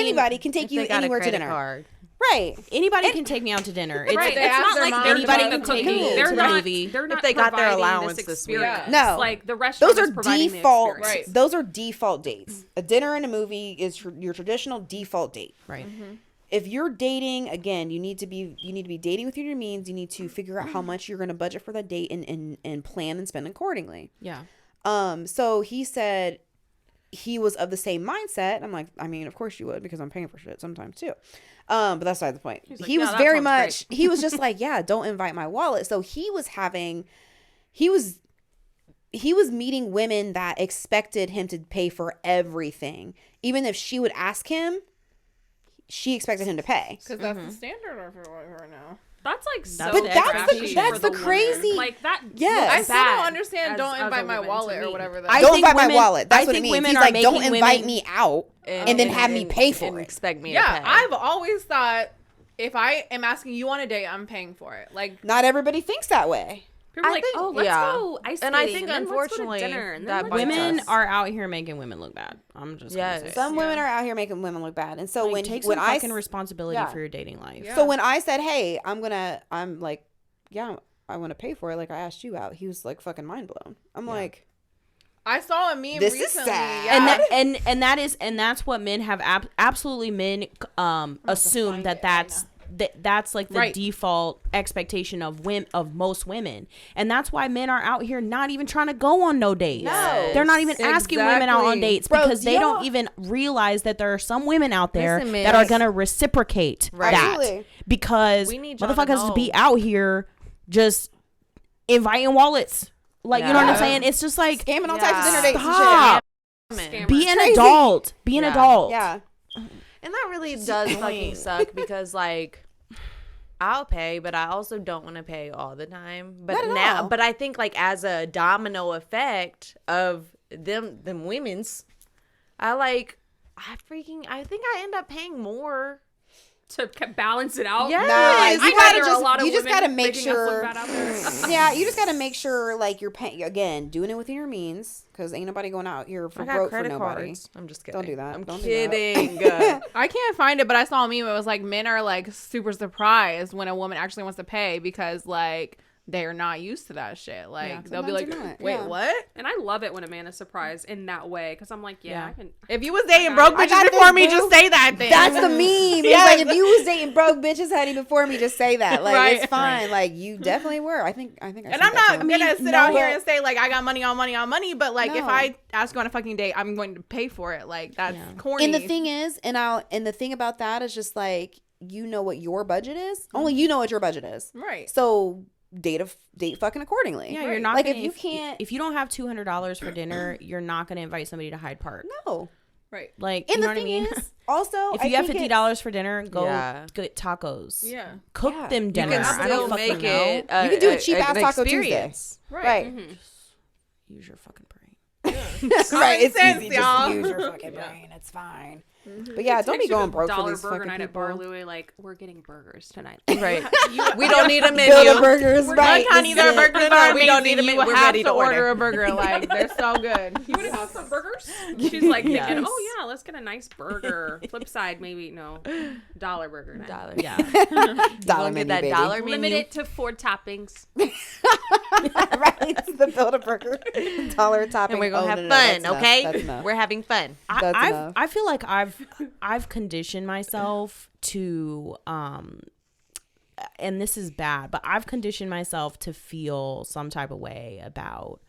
anybody can take if you they got a anywhere to credit dinner. card. Right. Anybody can take me out to dinner. It's, right. they It's ask not their like mom they're to Anybody doing can the take cooking. me They're to the not, movie. They're not they got their providing allowance this this week. experience. No. Like the restaurant Those is are providing the default. experience. Right. Those are default dates. A dinner and a movie is your traditional default date. right. If you're dating, again, you need to be dating within your means. You need to figure out how much you're going to budget for that date and plan and spend accordingly. Yeah. So he said he was of the same mindset. I'm like, I mean, of course you would, because I'm paying for shit sometimes too. But that's not the point. He's like, He "Yeah, was that very sounds much, he was just like, yeah, don't invite my wallet. So he was meeting women that expected him to pay for everything. Even if she would ask him, she expected him to pay. Because that's the standard of it right now. That's like so. But that's trashy that's for the woman. crazy- Like that. Yes. looks I still don't bad understand. as- Don't as a invite my woman to wallet or me. whatever. That I Don't think invite my women- wallet. That's I what it think means. women He's are like, don't making invite women- me out and then have me pay for and it. expect me Yeah, to pay. I've always thought if I am asking you on a date, I'm paying for it. Like, Not everybody thinks that way. People are I like, think- oh, let's yeah. go ice skating. And I think, then let's go to unfortunately, dinner, and then that let's bites go- Women us. are out here making women look bad. I'm just gonna Yes. say. Some women are out here making women look bad. And so Like, when take when some I fucking responsibility yeah. for your dating life. Yeah. so when I said, hey, I'm like, yeah, I want to pay for it. Like I asked you out. He was like fucking mind blown. I'm like, I saw a meme This is recently. sad. Yeah. And that's what men have absolutely men assume that's like the Right. default expectation of most women, and that's why men are out here not even trying to go on no dates. No. They're not even asking women out on Exactly. dates Bro, because they y'all- don't even realize that there are some women out there Listen, man. that are gonna reciprocate Right. that Absolutely. because We need y'all to motherfuckers know. be out here just inviting wallets. Like, you know what I'm Yeah. saying? It's just like, scamming all Yeah. types of dinner dates stop. Scammers. Be an Crazy. adult. Be an Yeah. adult. and shit. Yeah. And that really does fucking suck because like I'll pay, but I also don't want to pay all the time. But Not at now, all. but I think like as a domino effect of them women's, I think I end up paying more. to balance it out. Yes. No, like, I you know gotta there are just a lot of you just women gotta make making us look sure. bad out there. Yeah, you just gotta make sure like you're paying again, doing it within your means, because ain't nobody going out here for I got broke for credit nobody. cards. I'm just kidding. Don't do that. I'm Don't do that. kidding. I can't find it, but I saw a meme. It was like men are like super surprised when a woman actually wants to pay because like they are not used to that shit. Like Yeah, they'll be sometimes like, they're not. wait, Yeah. what? And I love it when a man is surprised in that way because I'm like, yeah, Yeah. I can. If you was dating I broke got bitches this, before me, boo. just say that thing. That's the meme. It's Yes. like if you was dating broke bitches, honey, before me, just say that. Like Right. it's fine. Like you definitely were. I think. I And said I'm that not to him. gonna sit out here but- and say like I got money on money on money, but like if No. I ask you on a fucking date, I'm going to pay for it. Like that's Yeah. corny. And the thing is, and the thing about that is just like you know what your budget is. Only you know what your budget is. right? So date fucking accordingly. Yeah, you're not like gonna, if you can't. if you don't have $200 for dinner, you're not gonna invite somebody to Hyde Park. No. Right. Like, And you know the what I thing mean? is, also, If I you have think $50 for dinner, go Yeah. get tacos. Yeah. Cook Yeah. them You dinner. You can I still don't fucking make know. it. You can do a cheap-ass an Taco Tuesday. experience. Right. Use your fucking brain. Right. It's sense, easy. y'all. Just use your fucking brain. It's fine. But yeah, don't be going broke for dollar these burger fucking night at people. Bar Louie. Like, we're getting burgers tonight. Right. We don't need a menu. Build a burgers, right? Honey, their This is it. burgers are We don't need amazing. a You minute. We're have ready to to order order. a burger. Like, they're so good. You want to have some burgers? She's like Yes. thinking, oh yeah, let's get a nice burger. Flip side, maybe no dollar burger night. $1. Yeah. Dollar Get menu, that baby. dollar Limit menu. it to 4 toppings. Right, it's the build a burger dollar topping. And we're gonna Oh, have no, fun, that's enough. okay? That's enough. We're having fun. That's enough. I feel like I've conditioned myself to and this is bad, but I've conditioned myself to feel some type of way about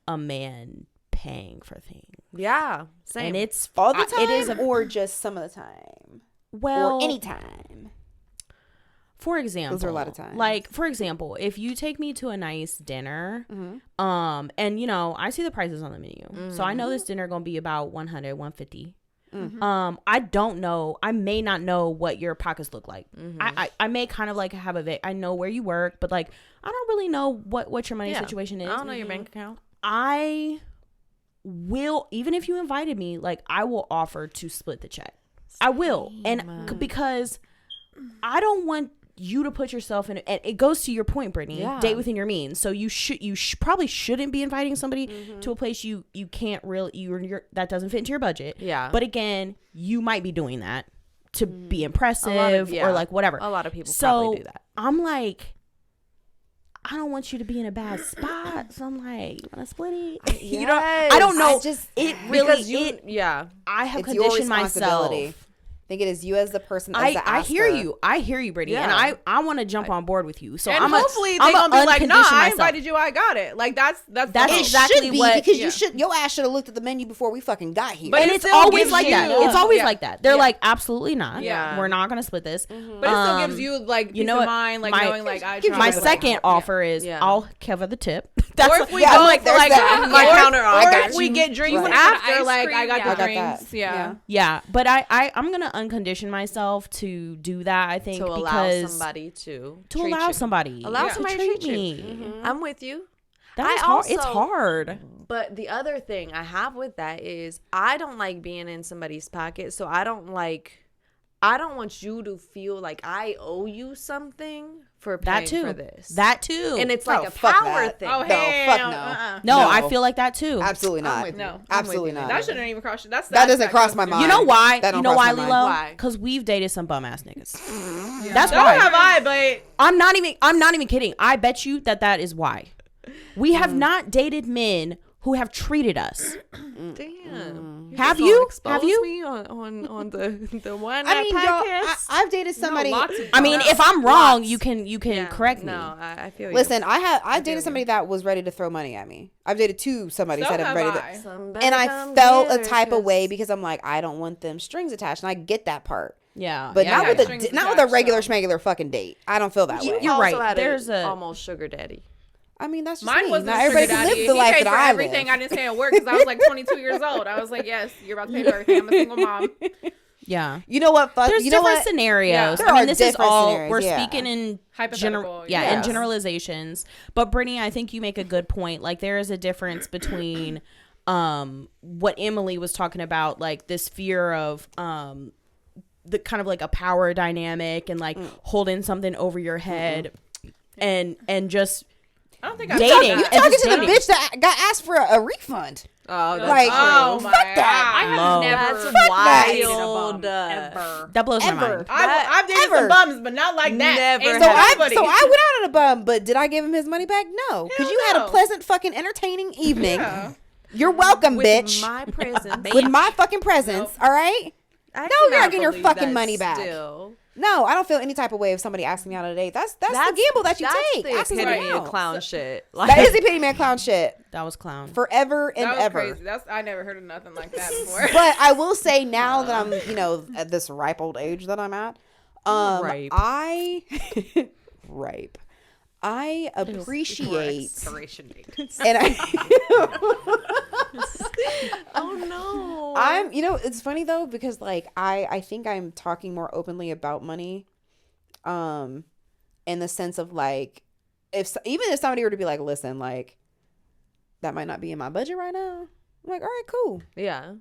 a man paying for things. Yeah, same. And it's All the time, it is or just some of the time, well or anytime. For example, Those are a lot of times. Like, for example, if you take me to a nice dinner, and you know, I see the prices on the menu, so I know this dinner gonna be about 100, 150. I don't know. I may not know what your pockets look like. I may kind of like have I know where you work, but like I don't really know what your money situation is. I don't know your bank account. I will, even if you invited me, like I will offer to split the check. I will, and because I don't want you to put yourself in, and it goes to your point, Brittany. Yeah. Date within your means. So you probably shouldn't be inviting somebody to a place you can't really you're that doesn't fit into your budget. Yeah. But again, you might be doing that to be impressive yeah. or like whatever. A lot of people So probably do that. I'm like, I don't want you to be in a bad spot. So I'm like, you want to split it? You know, I don't know. It really, Because you, yeah. I have It's your conditioned responsibility. myself. I think it is you as the person. As the I hear asker. you. I hear you, Brittany. Yeah. And I want to jump on board with you. So And I'm hopefully I'm they're gonna be like, nah, uncondition I myself. invited you, I got it. Like that's That's the hope. It exactly should be what- because yeah. your ass should have looked at the menu before we fucking got here. But And it it's still always gives like that. you- It's always Yeah. like that. They're Yeah. like, absolutely not. Yeah. We're not going to split this. But it still gives you like peace know of what? mind, like My- knowing like I gives you tried. My Like, second offer is Yeah. I'll cover the tip. Or if we Yeah, go like, for there's like that. My or- counter, I or got if we you. get drinks Right. after, Ice like cream, I got yeah. the I got drinks. that. Yeah. Yeah, but I'm going to uncondition myself to do that, I think, To allow because somebody to to treat allow you. somebody Allow to somebody to treat treat me. you. I'm with you. That I is hard. It's also- hard. But the other thing I have with that is I don't like being in somebody's pocket. So I don't want you to feel like I owe you something for paying That too. for this. That too. And it's Oh, like a fuck power that. thing. Oh No, hell, fuck no. no, No. I feel like that too. Absolutely not. with you. No. I'm with Absolutely you. not. That shouldn't even cross you. That doesn't cross my mind. You know why? That You don't know cross why, my mind. Lilo? Why? Because we've dated some bum ass niggas. That's So why. have I, but I'm not even kidding. I bet you that is why. We have not dated men who have treated us. Damn. Have So you? expose Have you? me on the one I mean, y'all, podcast? I've dated somebody. lots of I mean, No. if I'm wrong, Lots. you can Yeah. correct me. No, I feel you. Listen, I dated somebody that was ready to throw money at me. I've dated two somebody so that have have ready I. to, Somebody and I come felt a here, type of 'cause- way because I'm like, I don't want them strings attached, and I get that part. Yeah, But Yeah, not I with got a strings not with a attached, regular so. schmegular fucking date. I don't feel that way. You're also right. had There's a- almost sugar daddy. I mean, that's just Mine me. was Not the everybody sugar can daddy. live the He life paid that for I everything. live. I didn't stay at work because I was like 22 years old. I was like, yes, you're about to pay for everything. I'm a single mom. yeah. You know what? Fuck. There's You know different what? scenarios. Yeah. There I mean, are this is different all scenarios, we're yeah. speaking in Hypothetical. in Yes. generalizations. But Brittany, I think you make a good point. Like there is a difference between what Emily was talking about, like this fear of the kind of like a power dynamic and like holding something over your head and just I don't think I Dating. did You that. And talking just to the dating. bitch that got asked for a refund? Oh, that's Like, Oh true. my fuck that. I have Low. never That's dated wild. a bum, ever. that blows my Ever. mind. I've dated Ever. some bums, but not like that. Never Ain't have. So nobody. I went out on a bum, but did I give him his money back? No, because Hell you had no. a pleasant fucking entertaining evening. Yeah. You're welcome, With bitch. my presence. With my fucking presence, all right? I No, you're cannot not getting your believe fucking that money back. Still. No, I don't feel any type of way if somebody asks me out on a date. That's the gamble that you take. That's Asking the somebody epitome of out. clown shit. Like, That is the epitome of clown shit. That was clown. Forever and That was ever. crazy. I never heard of nothing like that before. But I will say now that I'm, at this ripe old age that I'm at, Ripe. ripe. I appreciate Expiration date. and oh no. it's funny though because like I think I'm talking more openly about money, in the sense of like even if somebody were to be like, listen, like that might not be in my budget right now, I'm like, all right, cool. Yeah.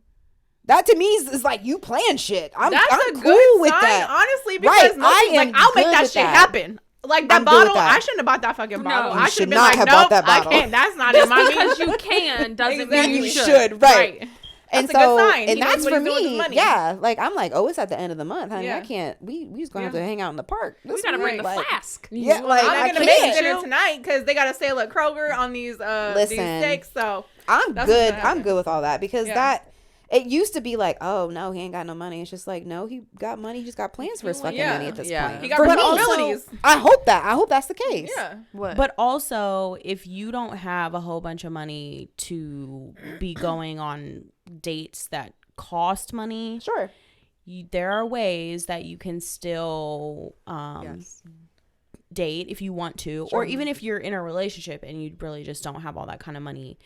That to me is like you plan shit. I'm That's I'm a cool good with sign, that. honestly, because Right, most I people, like, am I'll make good that with shit that. happen. Like that I'm good with bottle, that. I shouldn't have bought that fucking bottle. You I should should have been not like, have nope, bought that bottle. I can't. That's not in my Because means. you can doesn't Exactly. mean You you should, right. And That's a so, good sign. He and knows that's what for he's doing with his me. money. Yeah, like I'm like, oh, it's at the end of the month, honey. Yeah. I can't. We just gonna have Yeah. to hang out in the park. We This gotta bring week, the like, flask. Yeah, like I'm I not gonna make can't. dinner tonight because they got a sale at Kroger on these Listen. steaks. So I'm That's good. what's gonna I'm happen. good with all that because Yeah. that. It used to be like, oh no, he ain't got no money. It's just like, no, he got money. He just got plans for his fucking Yeah. money at this Yeah. point. he got For me. responsibilities. I hope that's the case. Yeah. What? But also, if you don't have a whole bunch of money to be going on dates that cost money, Sure. there are ways that you can still date if you want to, or even if you're in a relationship and you really just don't have all that kind of money.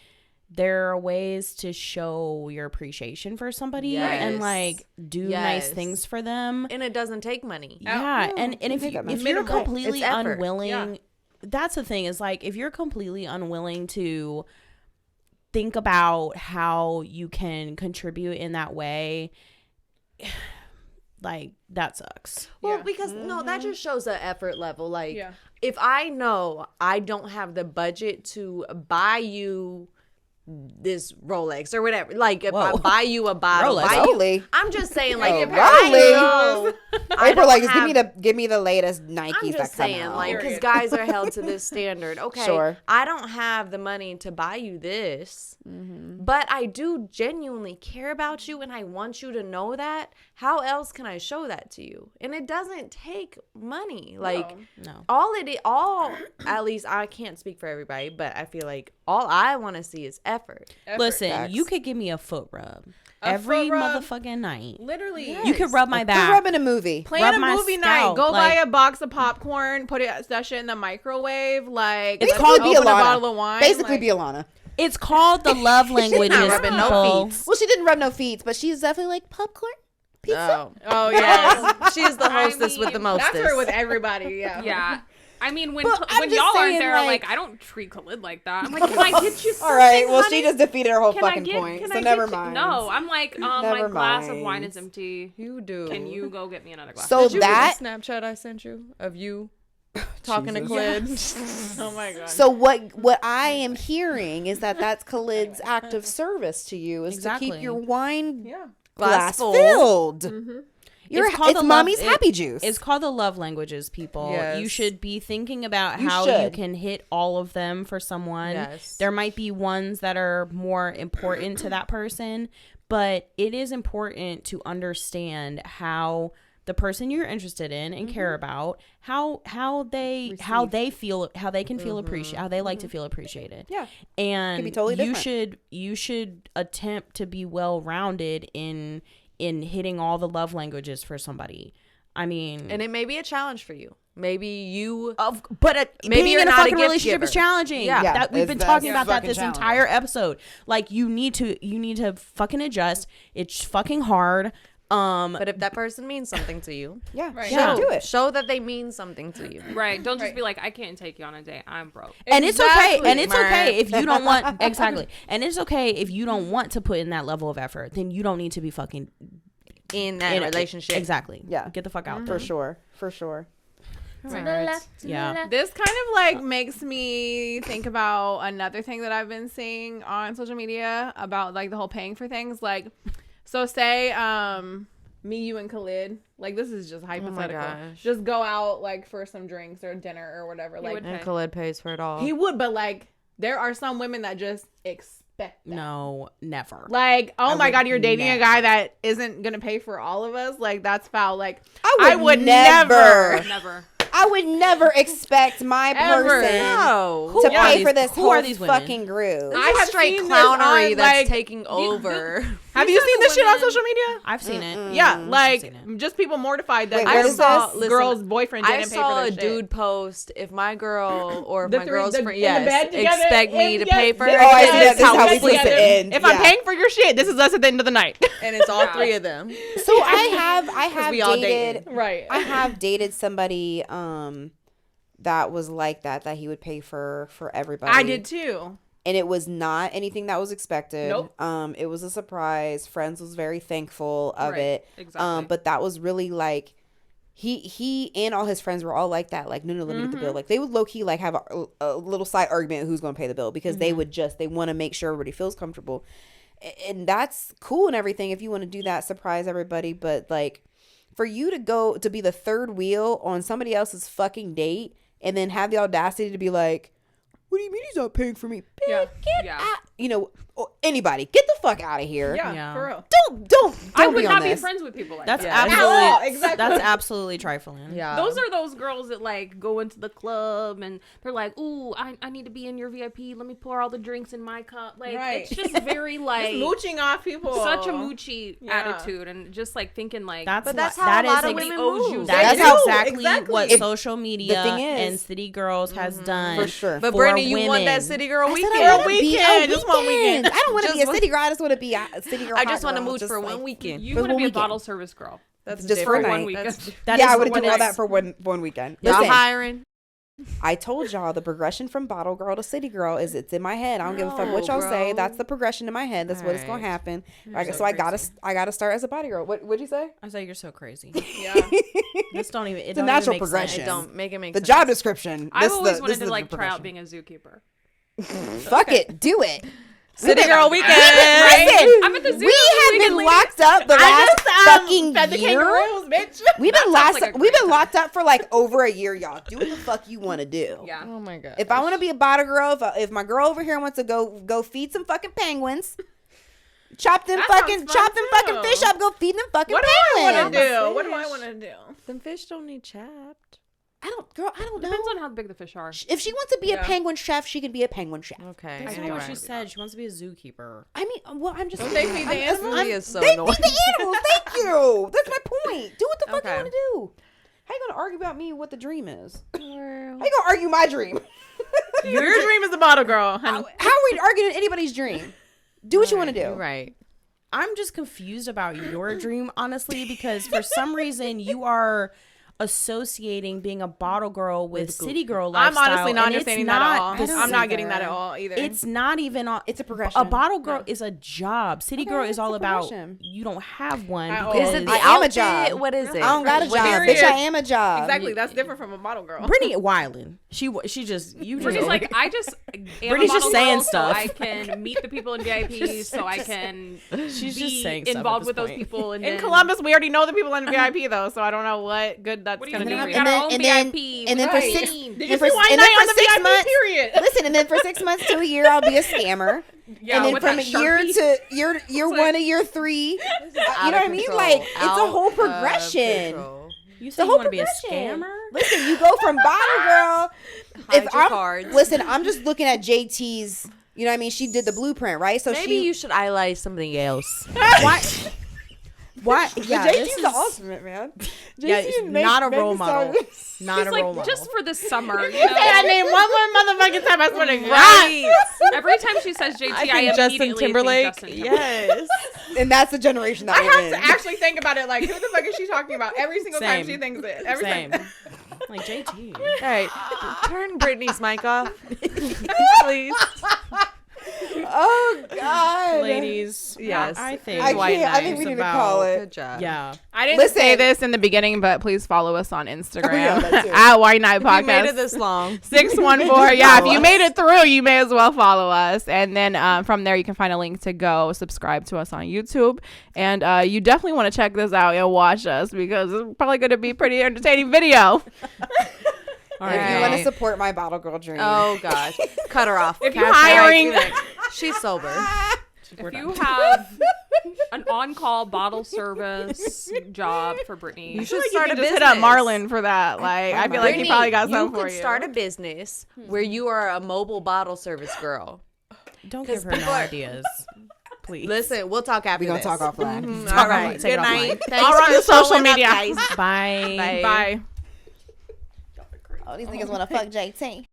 There are ways to show your appreciation for somebody and Yes. like do nice Yes. things for them. And it doesn't take money. Yeah, and if take you, that if much. you're Minimal. completely It's effort. unwilling, Yeah. that's the thing is like if you're completely unwilling to think about how you can contribute in that way, like that sucks. Well, Yeah. because no, that just shows an effort level. Like, Yeah. if I know I don't have the budget to buy you this Rolex or whatever, like if I Whoa. buy you a bottle, Rolex. buy you, Rolly. I'm just saying, like, Oh, if I Rolly. know, I April, don't like, just have- give me the latest Nikes I'm that just come saying, out. like, because Period. guys are held to this standard. Okay, Sure. I don't have the money to buy you this, but I do genuinely care about you and I want you to know that. How else can I show that to you? And it doesn't take money. Like, No. all, at least I can't speak for everybody, but I feel like all I want to see is effort. Listen, Facts. you could give me a foot rub A every foot rub. motherfucking night. Literally. You could rub my We're back. rubbing a movie. Plan Rub a my movie scalp, night. Go buy like- a box of popcorn. Put that shit in the microwave. Like It's let's called open a Biolana. bottle of wine. Basically, like, be Alana. It's called the love languages, rubbing no people. feet. Well, she didn't rub no feet, but she's definitely like popcorn, pizza. Oh yes. She's the I hostess with the mean, mostest. That's her with everybody. Yeah. Yeah. I mean, when But I'm when just y'all saying, aren't there, like- like I don't treat Khalid like that. I'm like, can I get you something? All right. Well, honey? she just defeated her whole Can I fucking get- point. can So I never get you- mind. No, I'm like, my Never glass of wine mind. is empty. You do. Can you go get me another glass? So Did you that. get the Snapchat I sent you of you talking to Jesus. Clid? Oh my god. So what I am hearing is that that's Khalid's act of service to you is to Exactly. keep your wine yeah. glass full. filled. Mm-hmm. It's called It's the mommy's love- happy juice. It's called the love languages, people. Yes. You should be thinking about You how you should. can hit all of them for someone. Yes. There might be ones that are more important to that person, but it is important to understand how the person you're interested in and care about, how they feel, how they can feel appreciated, how they like to feel appreciated. Yeah. And Could be totally different. you should attempt to be well rounded in hitting all the love languages for somebody. I mean, And it may be a challenge for you. Maybe you. but Maybe being you're in a not a fucking gift relationship giver. is challenging. Yeah. Yeah, that we've it's- been that's talking about that fucking this challenging. entire episode. Like you need to fucking adjust. It's fucking hard. But if that person means something to you, yeah. Right. Yeah. show, Do it. show that they mean something to you. Right. Don't just Right. be like, I can't take you on a date. I'm broke. And it's okay. And it's Exactly. okay if you don't want exactly. And it's okay if you don't want to put in that level of effort. Then you don't need to be fucking In that in a- relationship. Exactly. Yeah. Get the fuck out For there. sure. For sure. Yeah. This kind of like makes me think about another thing that I've been seeing on social media about like the whole paying for things. Like, so say me, you, and Khalid. Like this is just hypothetical. gosh. Just go out like for some drinks or dinner or whatever. Like would And pay. Khalid pays for it all. he would, but like there are some women that just expect that. No, never. Like, oh my would God, you're dating never. a guy that isn't gonna pay for all of us. Like that's foul. Like I would never. Never. I would never expect my Ever. person No. to Who are pay these- for this who whole are these women? fucking group. I have straight seen clownery this on, that's like, taking over. Have These you are seen the this shit on women- social media? I've seen it. Yeah, seen like it. just people mortified that Wait, their where is this? Listen, girl's boyfriend I didn't pay saw for a their dude shit. post, if my girl or if The my three- girl's the- friend, in the bed yes, together, expect me and to yes, pay for this it. Oh, I see is that. This is how we together. supposed to end. If I'm Yeah. paying for your shit, this is us at the end of the night. And it's all Yeah. three of them. So I have we all dated. dating. Right. I have dated somebody that was like that he would pay for everybody. I did too. And it was not anything that was expected. Nope. It was a surprise. Friends was very thankful of it. Exactly. But that was really like, he and all his friends were all like that. Like, no, let me get the bill. Like, they would low key like have a little side argument who's going to pay the bill, because they want to make sure everybody feels comfortable. And that's cool and everything if you want to do that, surprise everybody. But like, for you to go to be the third wheel on somebody else's fucking date and then have the audacity to be like, what do you mean he's not paying for me? Get out. You know, anybody, get the fuck out of here. Yeah, for real. Don't I would be not on be this. friends with people like That's that. absolutely that's absolutely trifling. Yeah. Those are those girls that like go into the club and they're like, ooh, I need to be in your VIP. Let me pour all the drinks in my cup. Like, Right. it's just very like mooching off people. such a moochy attitude, and just like thinking like But that's how that a lot is of ex- women owes you move. That That's is how- exactly what social media The thing is- and City Girls has done. For sure. But for Brittany, you want that women. city girl I said weekend. I wanna be a Just one weekend. I don't want to be a Just city girl. I just want to be a city girl. I just want to hot girl. mooch Just for like- one weekend. you for want to one be a weekend. bottle service girl. That's just for a different. one night. weekend. That Yeah, is I would what do all is- that for one weekend. Y'all Listen, hiring? I told y'all the progression from bottle girl to city girl it's in my head. I don't give a fuck what y'all say. That's the progression in my head. That's what is going to happen. So I gotta start as a body girl. What'd you say? I say you're so crazy. Yeah. This don't even. It's a natural progression. It don't make it make The sense. job description. I've This always this wanted is to the like try out progression. being a zookeeper. Fuck it, do it. City girl weekend. Listen, I'm at the zoo. we have been locked up the last fucking Fed the year. kangaroos, bitch. We've been like a we've great been locked up for like over a year, y'all. Do what the fuck you want to do. Yeah. Oh my god. If I want to be a bottle girl, if my girl over here wants to go feed some fucking penguins, chop them That fucking sounds fun, fucking too. fish up, go feed them fucking What do I want penguins. to do? What do I want to do? Them fish don't need chapped. I don't know. Depends on how big the fish are. If she wants to be a Yeah. penguin chef, she can be a penguin chef. Okay. That's Anyway. not what she said. She wants to be a zookeeper. I mean, well, I'm just. Don't they feed the animals? Movie is so They annoying. feed the animals. Thank you. That's my point. Do what the fuck you Okay. want to do. How you gonna argue about me what the dream is? How Well, you gonna argue my dream? Your dream is a bottle girl, honey. How are we arguing anybody's dream? Do what you want to do. you're right. I'm just confused about your dream, honestly, because for some reason you are associating being a bottle girl with city girl lifestyle. I'm honestly not and it's understanding that at all. not the I'm not same. getting that at all either. It's not even on. It's a progression. A bottle girl is a job. City girl it's is a all about progression. you don't have one. At all. because Is it the I am a outfit? job. What is it? I don't got a What job, is bitch. it? I am a job. exactly. That's different from a bottle girl. Brittany Weiland. She just you just Brittany's like, I just am Brittany's a just bottle saying girl stuff. so I can meet the people in VIPs, so I can she's be just saying stuff at involved this with those point. people. And In then, Columbus, we already know the people in the VIP though, so I don't know what good that's what do you gonna mean? do. We for got you. our own VIP. and then for What do you six- mean? Did and you for- see White and then Night for on the 6 VIP months- period? Listen, and then for 6 months to a year, I'll be a scammer. Yeah, and then with from that year Sharpie. to year one to year three, you know what I mean? Like it's a whole progression. You The say you whole want to be a progression. scammer? Listen, you go from bottle girl. Hide your I'm cards. listen, I'm just looking at JT's. You know what I mean? She did the blueprint, right? So Maybe she. you should highlight something else. Why? Why? Yeah, this JT's is the ultimate man. yeah, JT it's make- not a make role the model. song. Not She's a like, role model. just for the summer. You Say that know? name one more motherfucking time. I swear to God. Right. Every time she says JT, I, think Justin immediately Timberlake. think Justin Timberlake. Yes. And that's the generation that I we're have in. to actually think about it. Like, who the fuck is she talking about? Every single time Same. she thinks it. Every Same. time. Like JT. Hey, turn Brittany's mic off, please. Oh God, Ladies. Yes. I think I White can't. I think Nights we need to about- call it. Good job. Yeah. I didn't Listen. say this in the beginning, but please follow us on Instagram yeah, that too. at White Night If you made it Podcast. this long. 614. Yeah, if Follow you us. made it through, you may as well follow us. And then from there, you can find a link to go subscribe to us on YouTube. And you definitely want to check this out and watch us because it's probably going to be a pretty entertaining video. All If you right. want to support my bottle girl dream, Oh gosh, cut her off. If you're Cash hiring- out. She's sober. If you have an on-call bottle service job for Brittany, You should You start a can just business. hit up Marlon for that. Like, I feel like he Brittany, probably got you something for could you. start a business where you are a mobile bottle service girl. Don't give 'Cause her no people are- ideas. Please. Listen, we'll talk after we gonna this. talk offline. All right. Take it Good night. offline. Thanks I'll run for the social showing up, media. guys. Bye. Bye. Bye. Oh, these niggas want to fuck JT.